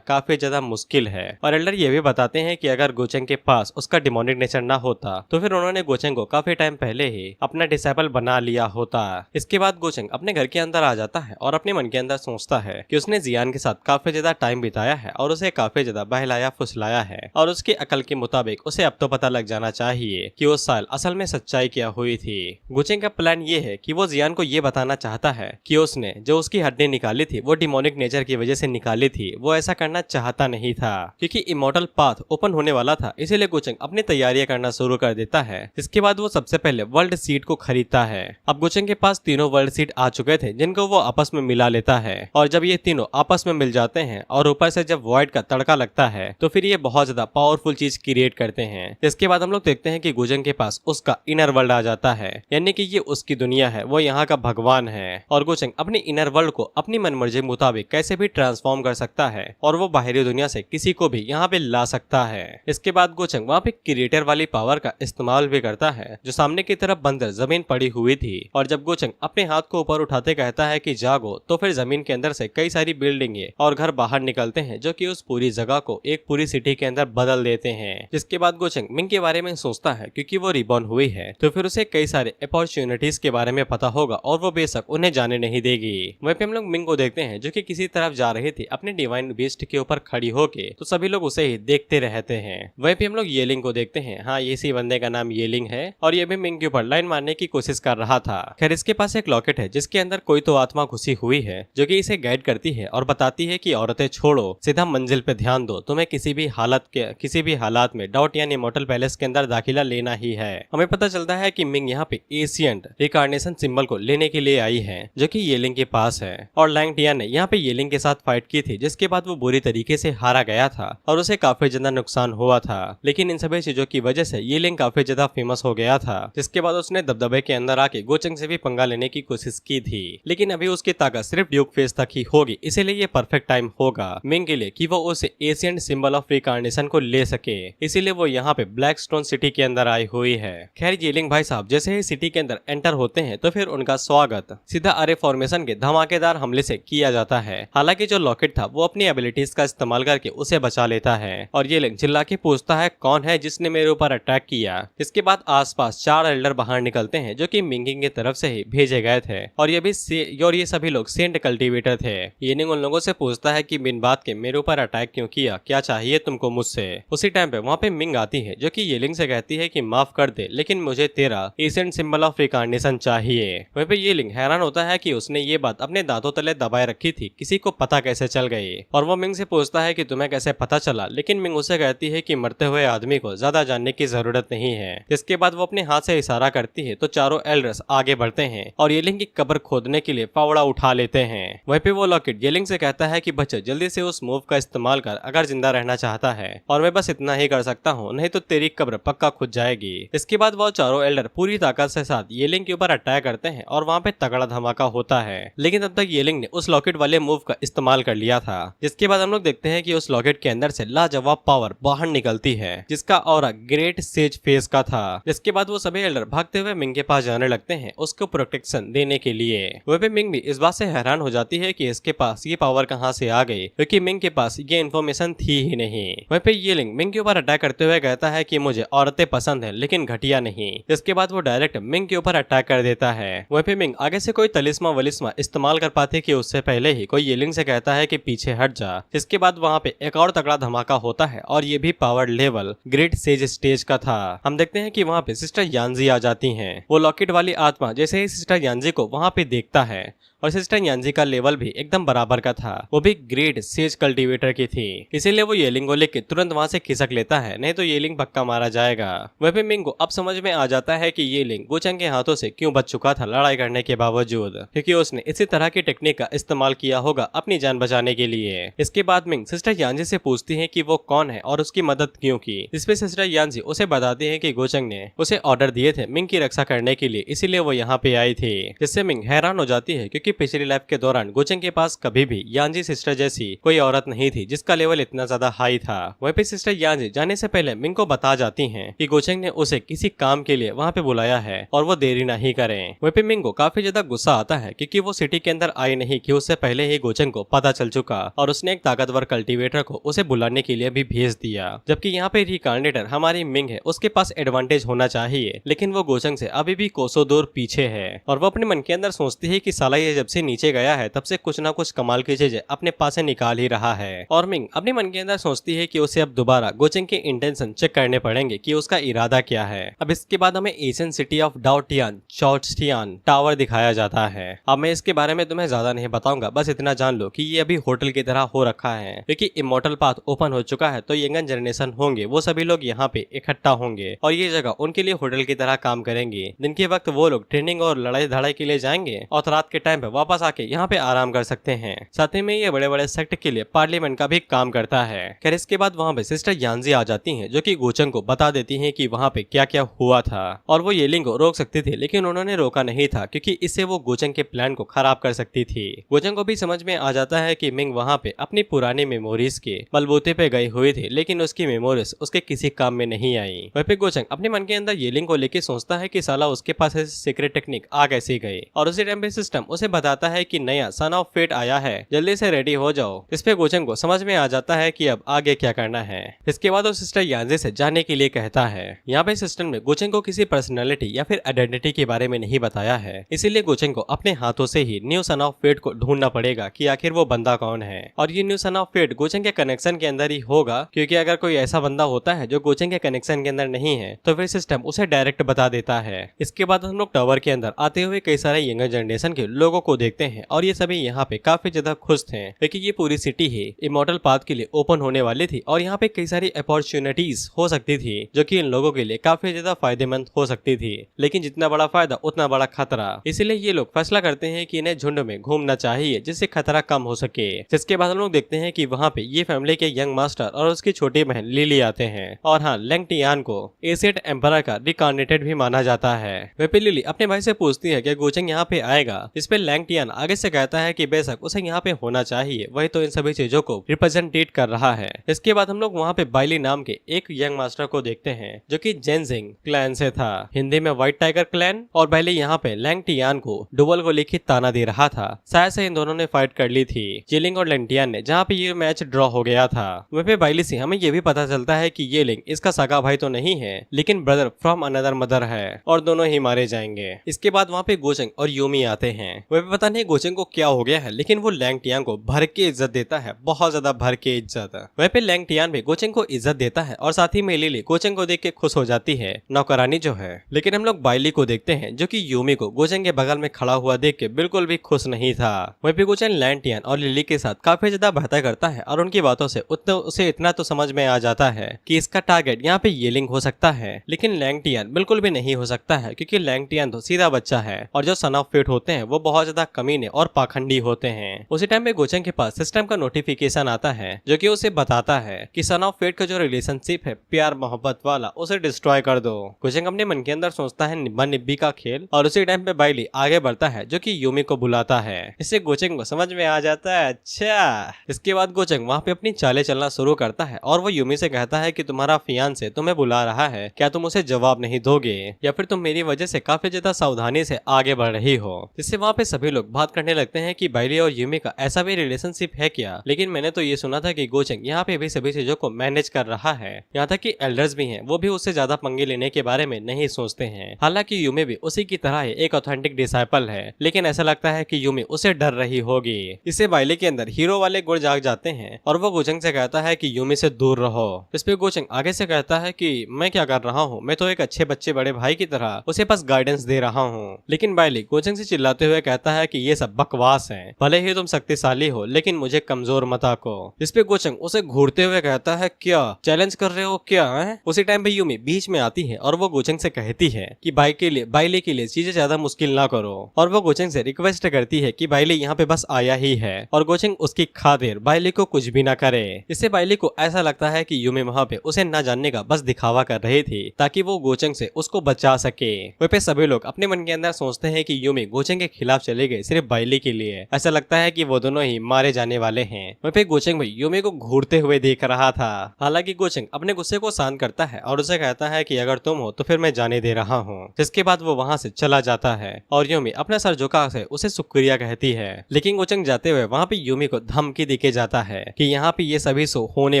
काफी ज्यादा मुश्किल है। और एल्डर ये भी बताते हैं कि अगर गुचेंग के पास उसका डिमोनिक नेचर ना होता तो फिर उन्होंने गुचेंग को काफी टाइम पहले ही अपना डिसेबल बना लिया होता। इसके बाद गुचेंग अपने घर के अंदर आ जाता है और अपने मन के अंदर सोचता है कि उसने जियान के साथ काफी ज्यादा टाइम बिताया है और उसे काफी ज्यादा बहलाया फुसलाया है, और उसकी अकल के मुताबिक उसे अब तो पता लग जाना चाहिए कि उस साल असल में सच्चाई क्या हुई थी। गुचेंग का प्लान ये है कि वो जियान को ये बताना चाहता है कि उसने जो उसकी हड्डी निकाली थी वो डिमोनिक नेचर की वजह से निकाली थी, वो ऐसा करना चाहता नहीं था क्योंकि इमोर्टल पाथ ओपन होने वाला था, इसीलिए गुचेंग अपनी तैयारियां करना शुरू कर देता है। इसके बाद वो सबसे पहले वर्ल्ड सीट को खरीदता है। अब गुचेंग के पास तीनों वर्ल्ड सीट आ चुके थे जिनको वो आपस में मिला लेता है, और जब ये तीनों आपस में मिल जाते हैं और ऊपर से जब वॉइड का तड़का लगता है तो फिर ये बहुत ज्यादा पावरफुल चीज क्रिएट करते हैं। इसके बाद हम लोग देखते हैं कि गुचेंग के पास उसका इनर वर्ल्ड आ जाता है, यानी कि ये उसकी दुनिया है, वो यहाँ का भगवान है, और गुचेंग अपनी इनर वर्ल्ड को अपनी मनमर्जी मुताबिक कैसे भी ट्रांसफॉर्म कर सकता है और वो बाहरी दुनिया से किसी को भी यहाँ पे ला सकता है। इसके बाद गुचेंग वहाँ पे क्रिएटर वाली पावर का इस्तेमाल भी करता है जो सामने की तरफ बंदर जमीन पड़ी हुई थी, और जब गुचेंग अपने हाथ को ऊपर उठाते कहता है कि जागो, तो फिर जमीन के अंदर से कई सारी बिल्डिंगें और घर बाहर निकलते हैं जो कि उस पूरी जगह को एक पूरी सिटी के अंदर बदल देते हैं। जिसके बाद गुचेंग मिंग के बारे में सोचता है क्योंकि वो रिबॉर्न हुई है तो फिर उसे कई सारे अपॉर्चुनिटीज के बारे में पता होगा और वो बेशक उन्हें जाने नहीं देगी। वहीं पे हम लोग मिंग को देखते हैं जो कि किसी तरफ जा रही थी अपने डिवाइन बीस्ट के ऊपर खड़ी होके, तो सभी लोग उसे ही देखते रहते हैं। वहीं पे हम लोग येलिंग को देखते हैं। हाँ, इसी बंदे का नाम येलिंग है और ये भी मिंग के ऊपर लाइन मारने की कोशिश कर रहा था। खैर, इसके पास एक लॉकेट है जिसके अंदर कोई तो आत्मा घुसी हुई है जो कि इसे गाइड करती है और बताती है कि औरतें छोड़ो, सीधा मंजिल पे ध्यान दो, तुम्हें किसी भी हालात में डाउट यानी इमॉर्टल पैलेस के अंदर दाखिला लेना ही है। हमें पता चलता है कि मिंग यहाँ पे एशियंट रिकार्नेशन सिंबल को लेने के लिए आई है जो कि येलिंग के पास है, और लैंग टिया ने यहाँ पे येलिंग के साथ फाइट की थी जिसके बाद वो बुरी तरीके से हारा गया था और उसे काफी ज्यादा नुकसान हुआ था। लेकिन इन सभी चीजों की वजह से येलिंग काफी ज्यादा फेमस हो गया था, जिसके बाद उसने दबदबे के अंदर आके गुचेंग से भी पंगा लेने की कोशिश की थी। लेकिन अभी उसकी ताकत सिर्फ ड्यूक फेस तक ही होगी, इसीलिए ये परफेक्ट टाइम होगा मिंग के लिए कि वो उस एशियंट सिंबल ऑफ रिकार्नेशन को ले सके, इसीलिए वो यहाँ पे ब्लैक स्टोन सिटी के अंदर आई हुई है। खैर, येलिंग भाई साहब जैसे ही सिटी के अंदर एंटर होते हैं तो फिर उनका स्वागत सीधा अरे फॉर्मेशन के धमाकेदार हमले से किया जाता है। हालांकि जो लॉकेट था वो अपनी एबिलिटीज का इस्तेमाल करके उसे बचा लेता है और येलिंग चिल्ला के पूछता है कौन है जिसने मेरे ऊपर अटैक किया। इसके बाद आसपास 4 एल्डर बाहर निकलते हैं जो कि मिंगिंग की तरफ से ही भेजे गए थे और ये सभी लोग सेंट कल्टीवेटर थे। येलिंग उन लोगों से पूछता है कि बिन बात के मेरे ऊपर अटैक क्यों किया, क्या चाहिए तुमको मुझसे। उसी टाइम पे वहाँ पे मिंग आती है जो कि येलिंग से कहती है कि माफ कर दे लेकिन मुझे तेरा एशियंट सिंबल ऑफ रिकार्नेशन चाहिए। वहीं पे येलिंग हैरान होता है कि उसने ये बात अपने दांतों तले दबाए रखी थी, किसी को पता कैसे चल गई, और वो मिंग से पूछता है कि तुम्हें कैसे पता चला, लेकिन मिंग उसे कहती है कि मरते हुए आदमी को ज्यादा जानने की जरूरत नहीं है। इसके बाद वो अपने हाथ से इशारा करती है तो चारों एल्डर्स आगे बढ़ते हैं और येलिंग की कब्र खोदने के लिए फावड़ा उठा लेते हैं। वहीं पे वो लॉकेट येलिंग से कहता है कि बच्चे जल्दी से उस मूव का इस्तेमाल कर अगर जिंदा रहना चाहता है, और मैं बस इतना ही कर सकता हूँ, नहीं तो तेरी कब्र पक्का खुद जाएगी। इसके बाद वो चारों एल्डर पूरी ताकत से साथ येलिंग के ऊपर अटैक करते हैं और वहाँ पे तगड़ा धमाका होता है, लेकिन तब तक येलिंग ने उस लॉकेट वाले मूव का इस्तेमाल कर लिया था। जिसके बाद हम लोग देखते हैं कि उस लॉकेट के अंदर से लाजवाब पावर बाहर निकलती है जिसका ऑरा ग्रेट सेज फेस का था। जिसके बाद वो सभी एल्डर भागते हुए मिंग के पास जाने लगते हैं उसको प्रोटेक्शन देने के लिए। वह भी मिंग भी इस बात से हैरान हो जाती है कि इसके पास ये पावर कहाँ से आ गई, क्योंकि मिंग के पास ये इन्फॉर्मेशन थी ही नहीं। वहीं पे येलिंग मिंग के ऊपर अटैक करते हुए कहता है कि मुझे औरतें पसंद है लेकिन घटिया नहीं। इसके बाद वो डायरेक्ट मिंग के ऊपर अटैक कर देता है। वहीं पे मिंग आगे से कोई तलिस्मा वलिस्मा इस्तेमाल कर पाते कि उससे पहले ही कोई येलिंग से कहता है कि पीछे हट जा। इसके बाद वहाँ पे एक और तगड़ा धमाका होता है और ये भी power level great sage stage का था। हम देखते हैं कि वहाँ पे सिस्टर यांजी आ जाती हैं। वो लॉकेट वाली आत्मा जैसे ही सिस्टर यांजी को वहाँ पे देखता है, और सिस्टर यांजी का लेवल भी एकदम बराबर का था, वो भी ग्रेट सेज कल्टीवेटर की थी, इसीलिए वो येलिंग को लेके तुरंत वहाँ से खिसक लेता है, नहीं तो येलिंग पक्का मारा जाएगा। वहीं पे मिंग को अब समझ में आ जाता है कि येलिंग गुचेंग के हाथों से क्यों बच चुका था लड़ाई करने के बावजूद, क्योंकि उसने इसी तरह की टेक्निक का इस्तेमाल किया होगा अपनी जान बचाने के लिए। इसके बाद मिंग सिस्टर यांजी से पूछती है कि वो कौन है और उसकी मदद क्यों की। की, जिसपे सिस्टर यांजी उसे बताती है कि गोचंग ने उसे ऑर्डर दिए थे मिंग की रक्षा करने के लिए, इसीलिए वो यहाँ पे आई थी। जिससे मिंग हैरान हो जाती है क्योंकि पिछली लाइफ के दौरान गोचंग के पास कभी भी यांजी सिस्टर जैसी कोई औरत नहीं थी जिसका लेवल इतना ज्यादा हाई था। वहीं पे सिस्टर यांजी जाने से पहले मिंग को बता जाती हैं कि गोचंग ने उसे किसी काम के लिए वहाँ पे बुलाया है और वो देरी नहीं करें। वहीं पे मिंग को काफी ज्यादा गुस्सा आता है क्योंकि वो सिटी के अंदर आई नहीं कि उससे पहले ही गोचंग को पता चल चुका और उसने एक ताकतवर कल्टीवेटर को उसे बुलाने के लिए भी भेज दिया। जबकि यहाँ पे रिकार्डिनेटर हमारी मिंग है, उसके पास एडवांटेज होना चाहिए, लेकिन वो गोचंग से अभी भी कोसों दूर पीछे है और वो अपने मन के अंदर सोचती है कि साला ये जब से नीचे गया है तब से कुछ ना कुछ कमाल की चीजें अपने पास से निकाल ही रहा है। और मिंग अपने मन के अंदर सोचती है कि उसे अब दोबारा गोचंग के इंटेंशन चेक करने पड़ेंगे कि उसका इरादा क्या है। अब इसके बाद हमें एशियन सिटी ऑफ डाओटियान चॉर्ट्सटियान टावर दिखाया जाता है। अब मैं इसके बारे में तुम्हें ज्यादा नहीं बताऊंगा, बस इतना जान लो कि ये अभी होटल की तरह हो रखा है क्योंकि इमोर्टल पाथ ओपन हो चुका है, तो यंगन जनरेशन होंगे वो सभी लोग यहाँ पे इकट्ठा होंगे और ये जगह उनके लिए होटल की तरह काम करेंगी। दिन के वक्त वो लोग ट्रेनिंग और लड़ाई धड़ाई के लिए जाएंगे और रात के टाइम पे वापस आके यहाँ पे आराम कर सकते हैं। साथ ही में ये बड़े बड़े सेक्ट के लिए पार्लियामेंट का भी काम करता है। खैर इसके बाद वहाँ पे सिस्टर यांजी आ जाती हैं जो कि गोचंग को बता देती हैं कि वहाँ पे क्या क्या हुआ था और वो येलिंग को रोक सकती थी, लेकिन उन्होंने रोका नहीं था क्योंकि इससे वो गोचंग के प्लान को खराब कर सकती थी। गोचंग को भी समझ में आ जाता है कि मिंग वहाँ पे अपनी पुरानी मेमोरीज के बलबूते पे गई हुई थी, लेकिन उसकी मेमोरीज उसके किसी काम में नहीं आई। वहीं पे गोचंग अपने मन के अंदर येलिंग को लेके सोचता है कि साला उसके पास ऐसी सीक्रेट टेक्निक आ कैसी गई और उसी टाइम पे सिस्टम उसे बताता है कि नया सन ऑफ फेट आया है, जल्दी से रेडी हो जाओ। इस पे गोचंग को समझ में आ जाता है कि अब आगे क्या करना है। इसके बाद वो सिस्टर यांजी से जाने के लिए कहता है। यहाँ पे सिस्टम ने गोचंग को किसी पर्सनैलिटी या फिर आइडेंटिटी के बारे में नहीं बताया है, इसीलिए गोचंग को अपने हाथों से ही न्यू सन ऑफ फेट को ढूंढना पड़ेगा कि आखिर वो बंदा कौन है। और ये न्यू सन ऑफ फेट गोचंग के कनेक्शन के अंदर ही होगा, क्योंकि अगर कोई ऐसा बंदा होता है जो गोचंग के कनेक्शन के अंदर नहीं है तो फिर सिस्टम उसे डायरेक्ट बता देता है। इसके बाद हम लोग टावर के अंदर आते हुए कई सारे यंगर जनरेशन के लोगों को देखते हैं और ये सभी यहाँ पे काफी ज्यादा खुश थे क्योंकि ये पूरी सिटी ही इमॉर्टल पाथ के लिए ओपन होने वाली थी और यहाँ पे कई सारी अपॉर्चुनिटीज हो सकती थी जो कि इन लोगों के लिए काफी ज्यादा फायदेमंद हो सकती थी, लेकिन जितना बड़ा फायदा उतना बड़ा खतरा। इसीलिए ये लोग फैसला करते हैं कि इन्हें झुंड में घूमना चाहिए जिससे खतरा कम हो सके। जिसके बाद हम लोग देखते हैं कि वहाँ पे ये फैमिली के यंग मास्टर और उसकी छोटी बहन लिली आते हैं और हाँ, लैंगटियान को एशियट एम्परर का रिकार्डिनेटेड भी माना जाता है। वह पे लिली अपने भाई से पूछती है कि गोचंग यहाँ पे आएगा, इस पे लैंगटियान आगे से कहता है कि बेशक उसे यहाँ पे होना चाहिए, वही तो इन सभी चीजों को रिप्रेजेंटेट कर रहा है। इसके बाद हम लोग वहाँ पे बाइली नाम के एक यंग मास्टर को देखते हैं जो कि जेनजिंग क्लैन से था, हिंदी में व्हाइट टाइगर क्लैन। और बाइली यहाँ पे लैंगटियान को डुबल को लिखित ताना दे रहा था, शायद से इन दोनों ने फाइट कर ली थी येलिंग और लैंगटियान ने, जहाँ पे ये मैच ड्रॉ हो गया था। वहीं पे बाइली से हमें ये भी पता चलता है कि येलिंग इसका सगा भाई तो नहीं है, लेकिन ब्रदर फ्रॉम अनदर मदर है और दोनों ही मारे जाएंगे। इसके बाद वहाँ पे गोचंग और यूमी आते हैं। वह पता नहीं गोचंग को क्या हो गया है, लेकिन वो लैंगटियान को भर के इज्जत देता है, बहुत ज्यादा भर के इज्जत। वह पे लैंगटियान भी गोचंग को इज्जत देता है और साथ ही में लिली गोचंग को देख के खुश हो जाती है, नौकरानी जो है। लेकिन हम लोग बाइली को देखते हैं जो कि यूमी को गोचंग के बगल में खड़ा हुआ देख के बिल्कुल भी खुश नहीं था। वह पे गोचंग लैंगटियान और लिली के साथ काफी ज्यादा बातें करता है और उनकी बातों से उसे इतना तो समझ में आ जाता है कि इसका टारगेट यहाँ पे येलिंग हो सकता है, लेकिन लैंगटियान बिल्कुल भी नहीं हो सकता है क्योंकि लैंगटियान तो सीधा बच्चा है और जो सन ऑफ फेट होते हैं वो बहुत ज्यादा कमीने और पाखंडी होते हैं। उसी टाइम पे गोचंग के पास सिस्टम का नोटिफिकेशन आता है जो कि उसे बताता है कि सन ऑफ फेट का जो रिलेशनशिप है प्यार मोहब्बत वाला, उसे डिस्ट्रॉय कर दो। गोचंग अपने मन के अंदर सोचता है निब्बा निब्बी का खेल और उसी टाइम पे बाइली आगे बढ़ता है जो कि यूमी को बुलाता है। इससे गोचंग को समझ में आ जाता है, अच्छा। इसके बाद गोचंग वहाँ पे अपनी चालें चलना शुरू करता है और वो यूमी से कहता है कि तुम्हारा फियांसे तुम्हें बुला रहा है, क्या तुम उसे जवाब नहीं दोगे या फिर तुम मेरी वजह से काफी ज्यादा सावधानी से आगे बढ़ रही हो। जिससे वहाँ पे सभी लोग बात करने लगते हैं कि बाइली और यूमी का ऐसा भी रिलेशनशिप है क्या, लेकिन मैंने तो ये सुना था कि गोचंग यहाँ पे भी सभी चीजों को मैनेज कर रहा है, यहाँ तक कि एल्डर्स भी हैं वो भी उससे ज्यादा पंगे लेने के बारे में नहीं सोचते हैं। हालांकि यूमी भी उसी की तरह एक ऑथेंटिक डिसाइपल है, लेकिन ऐसा लगता है कि यूमी उसे डर रही होगी। इससे बाइली के अंदर हीरो वाले गुण जाग जाते हैं और वो गोचंग से कहता है कि यूमी से दूर रहो। इस पे गोचंग आगे से कहता है कि मैं क्या कर रहा हूँ, मैं तो एक अच्छे बच्चे बड़े भाई की तरह उसे बस गाइडेंस दे रहा हूँ। लेकिन बाइली गोचंग से चिल्लाते हुए कहता है कि ये सब बकवास है, भले ही तुम शक्तिशाली हो लेकिन मुझे कमजोर मत आको। इस पे गोचंग उसे घूरते हुए कहता है क्या चैलेंज कर रहे हो क्या है? उसी टाइम पे यूमी बीच में आती है और वो गोचंग से कहती है कि बाइली के लिए चीजें ज्यादा मुश्किल ना करो और वो गोचंग से रिक्वेस्ट करती है कि बाइली यहाँ पे बस आया ही है और गोचंग उसकी खातिर बाइली को कुछ भी ना करे। इससे बाइली को ऐसा लगता है कि यूमी वहाँ पे उसे न जानने का बस दिखावा कर रही थी ताकि वो गोचंग से उसको बचा सके। वहीं पे सभी लोग अपने मन के अंदर सोचते हैं कि यूमी गोचंग के खिलाफ चले गए सिर्फ बाइली के लिए। ऐसा लगता है कि वो दोनों ही मारे जाने वाले हैं। वहीं पे गोचंग भी यूमी को घूरते हुए देख रहा था। हालांकि गोचंग अपने गुस्से को शांत करता है और उसे कहता है कि अगर तुम हो तो फिर मैं जाने दे रहा हूँ। जिसके बाद वो वहाँ से चला जाता है और यूमी अपना सर झुका से उसे शुक्रिया कहती है। लेकिन गोचंग जाते हुए वहाँ पे यूमी को धमकी देके जाता है कि यहाँ पे ये सभी शो होने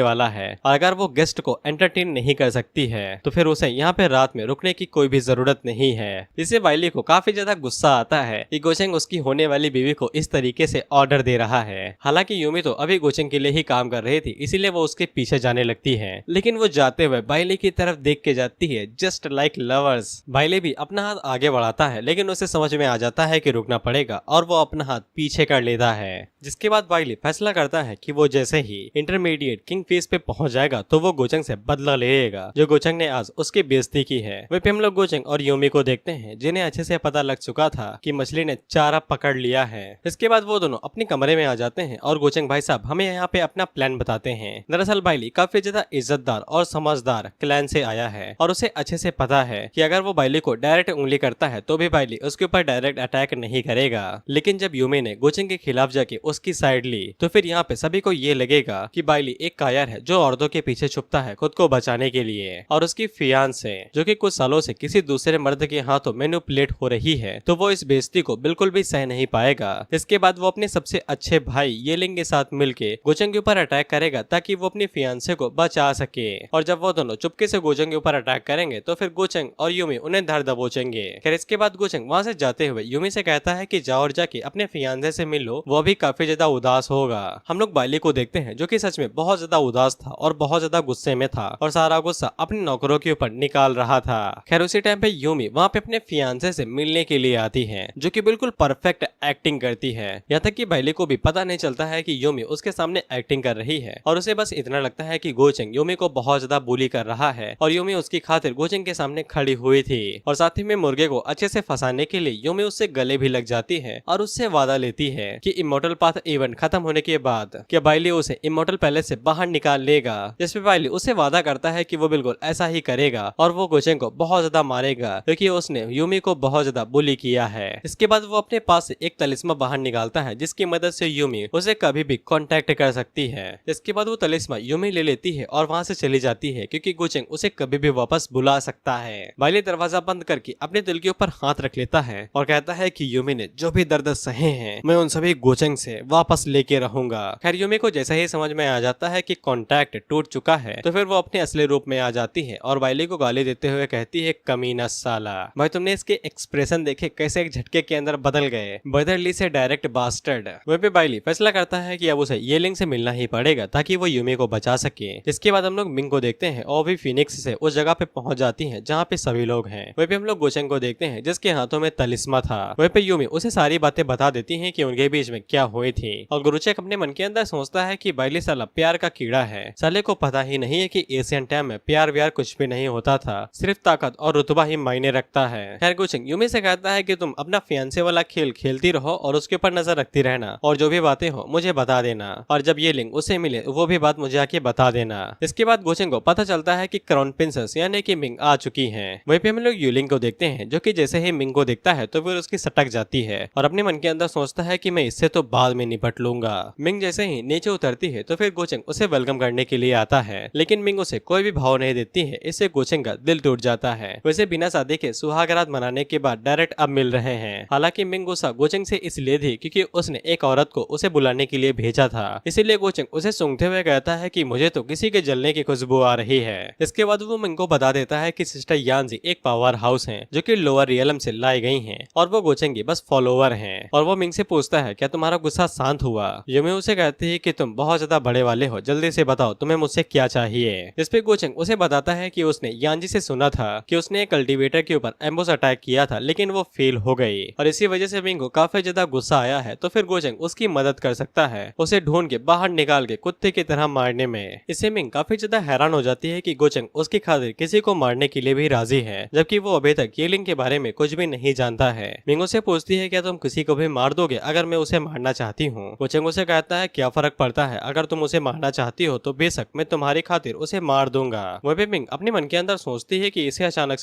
वाला है और अगर वो गेस्ट को एंटरटेन नहीं कर सकती है तो फिर उसे यहाँ पे रात में रुकने की कोई भी जरूरत नहीं है। इससे बाइली को काफी ज्यादा गुस्सा आता है कि गोचंग उसकी होने वाली बीवी को इस तरीके से ऑर्डर दे रहा है। हालांकि यूमी तो अभी गोचंग के लिए ही काम कर रही थी, इसीलिए वो उसके पीछे जाने लगती है। लेकिन वो जाते हुए बाइली की तरफ देख के जाती है जस्ट लाइक लवर्स। बाइली भी अपना हाथ आगे बढ़ाता है लेकिन उसे समझ में आ जाता है कि रुकना पड़ेगा और वो अपना हाथ पीछे कर लेता है। जिसके बाद बाइली फैसला करता है कि वो जैसे ही इंटरमीडिएट किंग फेस पे पहुंच जाएगा तो वो गोचंग से बदला लेगा जो गोचंग ने आज उसकी बेइज्जती की है। वहीं पे हम लोग गोचंग और यूमी को देखते हैं जिन्हें अच्छे से पता लग चुका था कि मछली ने चारा पकड़ लिया है। इसके बाद वो दोनों अपने कमरे में आ जाते हैं और गोचंग भाई साहब हमें यहाँ पे अपना प्लान बताते हैं। दरअसल बाइली काफी ज्यादा इज्जतदार और समझदार क्लैन से आया है और उसे अच्छे से पता है कि अगर वो बाइली को डायरेक्ट उंगली करता है तो भी बाइली उसके ऊपर डायरेक्ट अटैक नहीं करेगा। लेकिन जब यूमी ने गोचंग के खिलाफ जाके उसकी साइड ली तो फिर यहाँ पे सभी को ये लगेगा कि बाइली एक कायर है जो औरतों के पीछे छुपता है खुद को बचाने के लिए और उसकी फियांसे जो कि कुछ सालों से किसी दूसरे मर्द के हाथों मैनिपुलेट हो रही है तो वो इस बेइज्जती को बिल्कुल भी सह नहीं पाएगा। इसके बाद वो अपने सबसे अच्छे भाई येलिंग के साथ मिलके गोचंग के ऊपर अटैक करेगा ताकि वो अपनी फियांसे को बचा सके। और जब वो दोनों चुपके से गोचंग के ऊपर अटैक करेंगे तो फिर गोचंग और यूमी उन्हें धर दबोचेंगे। खैर इसके बाद गोचंग वहाँ से जाते हुए यूमी से कहता है कि जाओ और जाके अपने फियांसे से मिल लो, वो भी काफी ज्यादा उदास होगा। हम लोग बाइली को देखते हैं जो कि सच में बहुत ज्यादा उदास था और बहुत ज्यादा गुस्से में था और सारा गुस्सा अपने नौकरों के ऊपर निकाल रहा था। खैर उसी टाइम पे यूमी वहाँ पे अपने फियांसे से मिलने के लिए आती है जो कि बिल्कुल परफेक्ट एक्टिंग करती है। यहाँ तक कि बाइली को भी पता नहीं चलता है कि यूमी उसके सामने एक्टिंग कर रही है और उसे बस इतना लगता है कि गोचंग यूमी को बहुत ज्यादा बुली कर रहा है और यूमी उसकी खातिर गोचंग के सामने खड़ी हुई थी। और साथ ही में मुर्गे को अच्छे से फंसाने के लिए यूमी उससे गले भी लग जाती है और उससे वादा लेती है कि इमोर्टल पाथ इवेंट खत्म होने के बाद क्या बाइली उसे इमोर्टल पैलेस से बाहर निकाल लेगा। जिसपे बाइली उसे वादा करता है कि वो बिल्कुल ऐसा ही करेगा और वो गोचंग को बहुत ज्यादा मारेगा क्योंकि उसने यूमी को बहुत ज्यादा बुली किया है। इसके बाद वो अपने पास से एक तलिस्मा बाहर निकालता है जिसकी मदद से यूमी उसे कभी भी कांटेक्ट कर सकती है। इसके बाद वो तलिस्मा यूमी ले लेती है और वहाँ से चली जाती है क्योंकि गोचंग उसे कभी भी वापस बुला सकता है। बाइली दरवाजा बंद करके अपने दिल के ऊपर हाथ रख लेता है और कहता है कि यूमी ने जो भी दर्द सहे हैं मैं उन सभी गोचंग से वापस लेके रहूंगा। खैर यूमी को जैसे ही समझ में आ जाता है कि कांटेक्ट टूट चुका है तो फिर वो अपने असली रूप में आ जाती है और बाइली को गाली देते हुए कहती है कमीना साला। भाई तुमने इसके एक्सप्रेशन देखे कैसे एक झटके के अंदर बदल गए, बदरली से डायरेक्ट बास्टर्ड। वहीं पे बाइली फैसला करता है कि अब उसे येलिंग से मिलना ही पड़ेगा ताकि वो यूमी को बचा सके। इसके बाद हम लोग मिंग को देखते हैं और भी फिनिक्स से उस जगह पे पहुंच जाती है जहाँ पे सभी लोग हैं। वहीं पे हम लोग गोचंग को देखते हैं जिसके हाथों में तलिस्मा था। वहीं पे यूमी उसे सारी बातें बता देती है कि उनके बीच में क्या हुई थी और गुरुचेक अपने मन के अंदर सोचता है कि बाइली साला प्यार का कीड़ा है। साले को पता ही नहीं है कि एशियन टाइम में प्यार व्यार कुछ भी नहीं होता था, सिर्फ ताकत और रुतबा ही मायने रखता है। खैर गोचंग यूमी से कहता है कि तुम अपना फियांसे वाला खेल खेलती रहो और उसके ऊपर नजर रखती रहना और जो भी बातें हो मुझे बता देना और जब ये लिंग उसे मिले वो भी बात मुझे आके बता देना। इसके बाद गोचंग को पता चलता है कि क्राउन प्रिंसेस यानी कि मिंग आ चुकी है। वहीं पे हम लोग यूलिंग को देखते हैं जो कि जैसे ही मिंग को देखता है तो फिर उसकी सटक जाती है और अपने मन के अंदर सोचता है कि मैं इससे तो बाद में निपट लूंगा। मिंग जैसे ही नीचे उतरती है तो फिर गोचंग उसे वेलकम करने के लिए आता है लेकिन मिंग उसे कोई भी भाव नहीं देती है। इससे गोचंग का दिल टूट जाता है। वैसे बिना शादी के सुहागरात मनाने के बाद डायरेक्ट अब मिल रहे हैं। हालांकि मिंग गुस्सा गोचंग से इसलिए थी क्योंकि उसने एक औरत को उसे बुलाने के लिए भेजा था, इसीलिए गोचंग उसे सूंघते हुए कहता है कि मुझे तो किसी के जलने की खुशबू आ रही है। इसके बाद वो मिंग को बता देता है कि सिस्टर यानजी एक पावर हाउस है जो कि लोअर रियलम से लाई गई हैं और वो गोचंग की बस फॉलोवर हैं। और वो मिंग से पूछता है क्या तुम्हारा गुस्सा शांत हुआ। यूमी उसे कहती है कि तुम बहुत ज्यादा बड़े वाले हो, जल्दी से बताओ तुम्हें मुझसे क्या चाहिए। इस पे गोचंग उसे बताता है कि उसने यानजी से सुना था कि उसने एक कल्टीवेटर के ऊपर एम्बुश अटैक किया था लेकिन वो फेल हो गई और इसी वजह से मिंग को काफी ज्यादा गुस्सा आया है तो फिर गोचंग उसकी मदद कर सकता है उसे ढूंढ के बाहर निकाल के कुत्ते की तरह मारने में। इससे मिंग काफी ज्यादा हैरान हो जाती है कि गोचंग उसकी खातिर किसी को मारने के लिए भी राजी है जबकि वो अभी तक येलिंग के बारे में कुछ भी नहीं जानता है। मिंग उसे पूछती है क्या तुम किसी को भी मार दोगे अगर मैं उसे मारना चाहती हूँ। गोचंग उसे कहता है क्या फर्क पड़ता है, अगर तुम उसे मारना चाहती हो तो बेशक मैं तुम्हारी खातिर उसे मार दूंगा। वहीं पे मिंग अपने मन के अंदर सोचती है कि इसे अचानक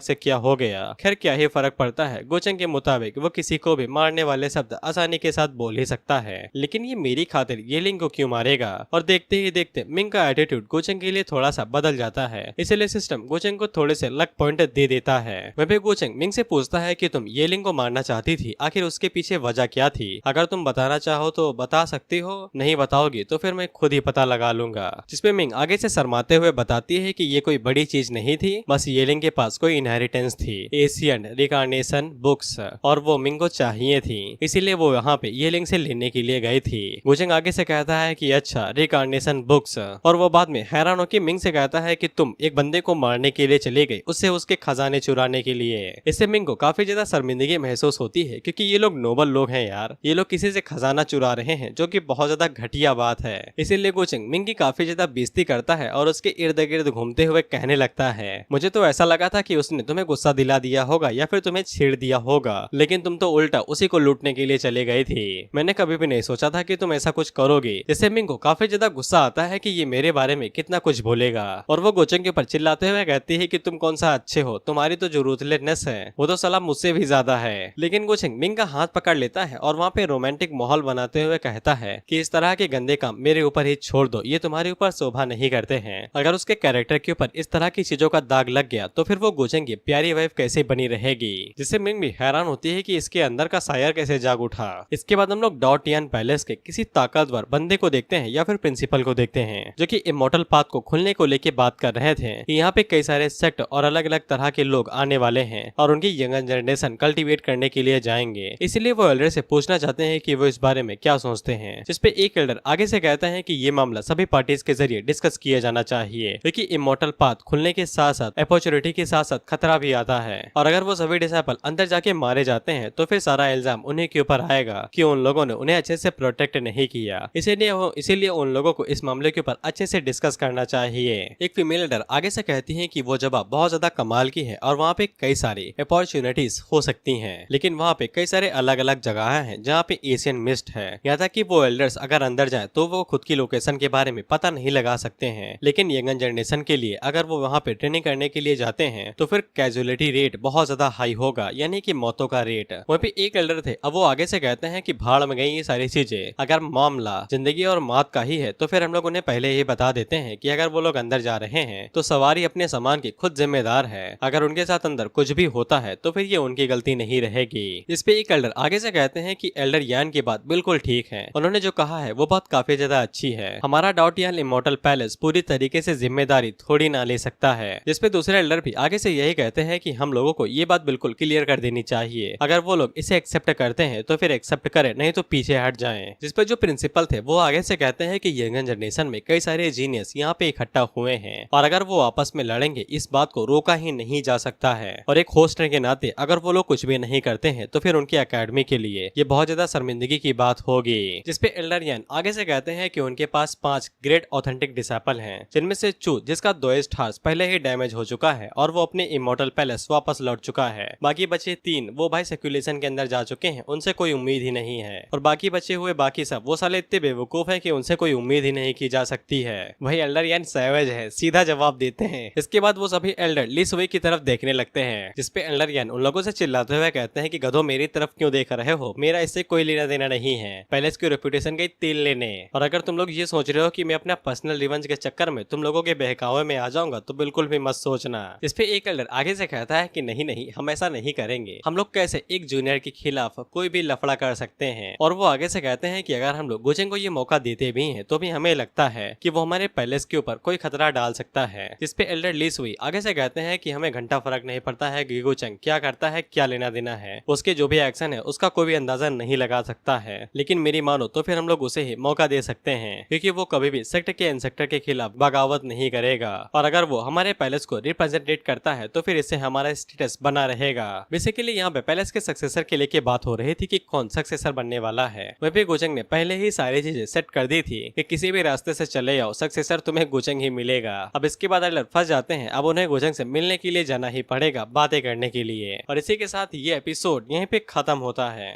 से क्या हो गया। खैर क्या ही फर्क पड़ता है, गोचेंग के मुताबिक वो किसी को भी मारने वाले शब्द आसानी के साथ बोल ही सकता है, लेकिन ये मेरी खातिर ये लिंग को क्यों मारेगा। और देखते ही देखते मिंग का एटीट्यूड गोचेंग के लिए थोड़ा सा बदल जाता है, इसलिए सिस्टम गोचेंग को थोड़े से लक पॉइंट दे देता है। वहीं पे गोचेंग मिंग से पूछता है कि तुम ये लिंग को मारना चाहती थी, आखिर उसके पीछे वजह क्या थी? अगर तुम बताना चाहो तो बता सकती हो, नहीं बताओगी तो फिर मैं खुद ही पता लगा लूंगा। जिसपे मिंग आगे से शर्माते हुए बताती है कि ये कोई बड़ी चीज नहीं थी, बस ये लिंग के पास कोई इनहेरिटेंस थी, एशियन रिकार्नेशन बुक्स, और वो मिंग को चाहिए थी, इसीलिए वो यहाँ पे ये लिंग से लेने के लिए गई थी। गोचेंग आगे से कहता है कि अच्छा रिकार्नेशन बुक्स, और वो बाद में हैरान होकर मिंग से कहता है कि तुम एक बंदे को मारने के लिए चले गए, उससे उसके खजाने चुराने के लिए। इससे मिंग को काफी ज्यादा शर्मिंदगी महसूस होती है, क्योंकि ये लोग नोबल लोग हैं यार, ये लोग किसी से खजाना चुरा रहे हैं, जो कि बहुत ज्यादा घटिया बात है। इसीलिए गोचेंग मिंग की काफी ज्यादा बेइज्जती करता है और उसके इर्द गिर्द घूमते हुए कहने लगता है, मुझे तो ऐसा लगा था कि उसने तुम्हें गुस्सा दिला दिया होगा या फिर तुम्हें छेड़ दिया होगा, लेकिन तुम तो उल्टा उसी को लूटने के लिए चले गए थे। मैंने कभी भी नहीं सोचा था कि तुम ऐसा कुछ करोगे। जिससे मिंग को काफी ज्यादा गुस्सा आता है कि ये मेरे बारे में कितना कुछ बोलेगा, और वो गोचेंग के ऊपर चिल्लाते हुए कहती है कि तुम कौन सा अच्छे हो, तुम्हारी तो जो रूथलेसनेस है वो तो साला मुझसे भी ज्यादा है। लेकिन गोचेंग मिंग का हाथ पकड़ लेता है और वहाँ पे रोमांटिक माहौल बनाते हुए कहता है कि इस तरह के गंदे काम मेरे ऊपर ही छोड़ दो, ये तुम्हारे ऊपर शोभा नहीं करते हैं। अगर उसके कैरेक्टर के ऊपर इस तरह की चीजों का दाग लग गया तो फिर वो गोचेंग की प्यारी वाइफ कैसे बनी रहेगी। जिससे मिंग भी हैरान होती है कि इसके अंदर का सायर कैसे जाग उठा। इसके बाद हम लोग डॉटियन पैलेस के किसी ताकतवर बंदे को देखते हैं या फिर प्रिंसिपल को देखते हैं, जो कि इमोर्टल पाथ को खुलने को लेके बात कर रहे थे कि यहाँ पे कई सारे सेक्ट और अलग अलग तरह के लोग आने वाले हैं और उनकी यंगर जनरेशन कल्टीवेट करने के लिए जाएंगे। इसलिए वो एल्डर से पूछना चाहते हैं कि वो इस बारे में क्या सोचते हैं। जिसपे एक एल्डर आगे से कहता है कि ये मामला सभी पार्टीज के जरिए डिस्कस किया जाना चाहिए, क्योंकि इमोर्टल पाथ खुलने के साथ साथ अपॉर्चुनिटी के साथ साथ खतरा भी आता है, और अगर वो सभी डिसाइपल अंदर जाके मारे जाते हैं तो फिर सारा इल्जाम उन्हीं के ऊपर आएगा कि उन लोगों ने उन्हें अच्छे से प्रोटेक्ट नहीं किया। इसीलिए उन लोगों को इस मामले के ऊपर अच्छे से डिस्कस करना चाहिए। एक फीमेल लीडर आगे से कहती है कि वो जगह बहुत ज्यादा कमाल की है और वहाँ पे कई सारी अपॉर्चुनिटीज हो सकती हैं, लेकिन वहाँ पे कई सारे अलग अलग जगह हैं जहाँ पे एशियन मिस्ट है। यहाँ तक कि वो एल्डर्स अगर अंदर जाए तो वो खुद की लोकेशन के बारे में पता नहीं लगा सकते हैं, लेकिन यंगन जनरेशन के लिए अगर वो वहाँ पे ट्रेनिंग करने के लिए जाते हैं तो फिर कैजुअलिटी रेट बहुत ज्यादा हाई होगा, यानी कि मौतों का रेट। वहाँ पे एक एल्डर थे, अब वो आगे से कहते हैं कि भाड़ में गई ये सारी चीजें, अगर मामला जिंदगी और मौत का ही है तो फिर हम लोग उन्हें पहले ही बता देते हैं कि अगर वो लोग अंदर जा रहे हैं तो सवारी अपने सामान की खुद जिम्मेदार है, अगर उनके साथ अंदर कुछ भी होता है तो फिर ये उनकी गलती नहीं रहेगी। इस पे एक एल्डर आगे से कहते हैं कि एल्डर यान की बात बिल्कुल ठीक है, उन्होंने जो कहा है वो बात काफी ज्यादा अच्छी है, हमारा डॉटियन इमोर्टल पैलेस पूरी तरीके से जिम्मेदारी थोड़ी ना ले सकता है। जिसपे दूसरे एल्डर भी आगे से यही कहते हैं कि हम लोगों को ये बात बिल्कुल क्लियर कर देनी चाहिए, अगर वो लोग इसे एक्सेप्ट करते हैं तो फिर एक्सेप्ट करें, नहीं तो पीछे हट जाएं। जिसपे जो प्रिंसिपल थे वो आगे से कहते हैं कि यंगन जनरेशन में कई सारे जीनियस यहाँ पे इकट्ठा हुए हैं और अगर वो आपस में लड़ेंगे इस बात को रोका ही नहीं जा सकता है, और एक होस्ट के नाते अगर वो लोग कुछ भी नहीं करते हैं तो फिर उनकी एकेडमी के लिए ये बहुत ज्यादा शर्मिंदगी की बात होगी। जिसपे एल्डर यान आगे से कहते हैं कि उनके पास 5 ग्रेट ऑथेंटिक डिसाइपल हैं, जिनमें से चू जिसका 2 स्टार्स पहले ही डैमेज हो चुका है और वो अपने इमोर्टल पैलेस वापस लौट चुका है, बाकी बचे 3 वो भाई सर्कुलेशन के अंदर जा चुके हैं, उनसे कोई उम्मीद ही नहीं है, और बाकी बचे हुए बाकी सब वो साले इतने बेवकूफ है कि उनसे कोई उम्मीद ही नहीं की जा सकती है। वही एल्डर यान सैवेज है, सीधा जवाब देते हैं। इसके बाद वो सभी एल्डर ली सुई की तरफ देखने लगते हैं, जिसपे एल्डर यान उन लोगों से चिल्लाते हुए कहते हैं कि गधों मेरी तरफ क्यों देख रहे हो, मेरा इससे कोई लेना देना नहीं है, पैलेस की रेपुटेशन गई तेल लेने, और अगर तुम लोग ये सोच रहे हो कि मैं अपना पर्सनल रिवेंज के चक्कर में तुम लोगों के बहकावे में आ जाऊंगा तो बिल्कुल भी मत सोचना। इसपे एक एल्डर आगे से कहता है कि नहीं नहीं हम ऐसा नहीं करेंगे, हम लोग कैसे एक जूनियर के खिलाफ कोई भी लफड़ा कर सकते हैं, और वो आगे से कहते हैं कि अगर हम लोग गोचेंग को ये मौका देते भी हैं तो भी हमें लगता है कि वो हमारे पैलेस के ऊपर कोई खतरा डाल सकता है। जिसपे एल्डर ली सुई आगे से कहते हैं कि हमें घंटा फर्क नहीं पड़ता है कि गोचेंग क्या करता है, क्या लेना देना है, उसके जो भी एक्शन है उसका कोई भी अंदाजा नहीं लगा सकता है, लेकिन मेरी मानो तो फिर हम लोग उसे ही मौका दे सकते हैं, क्योंकि वो कभी भी सेक्ट के इंसेक्टर के खिलाफ बगावत नहीं करेगा, और अगर वो हमारे पैलेस को रिप्रेजेंटेट करता है तो फिर इससे हमारा स्टेटस बना रहेगा। बेसिकली यहाँ पे पैलेस के सक्सेसर के लेके बात हो रही थी कि कौन सक्सेसर बनने वाला है। वहीं पे गोचेंग ने पहले ही सारी चीजें सेट कर दी थी कि किसी भी रास्ते से चले जाओ सक्सेसर तुम्हें गोचेंग ही मिलेगा। अब इसके बाद एल्डर फंस जाते हैं, अब उन्हें गोचेंग से मिलने के लिए जाना ही पड़ेगा बातें करने के लिए, और इसी के साथ ये एपिसोड यहीं पे खत्म होता है।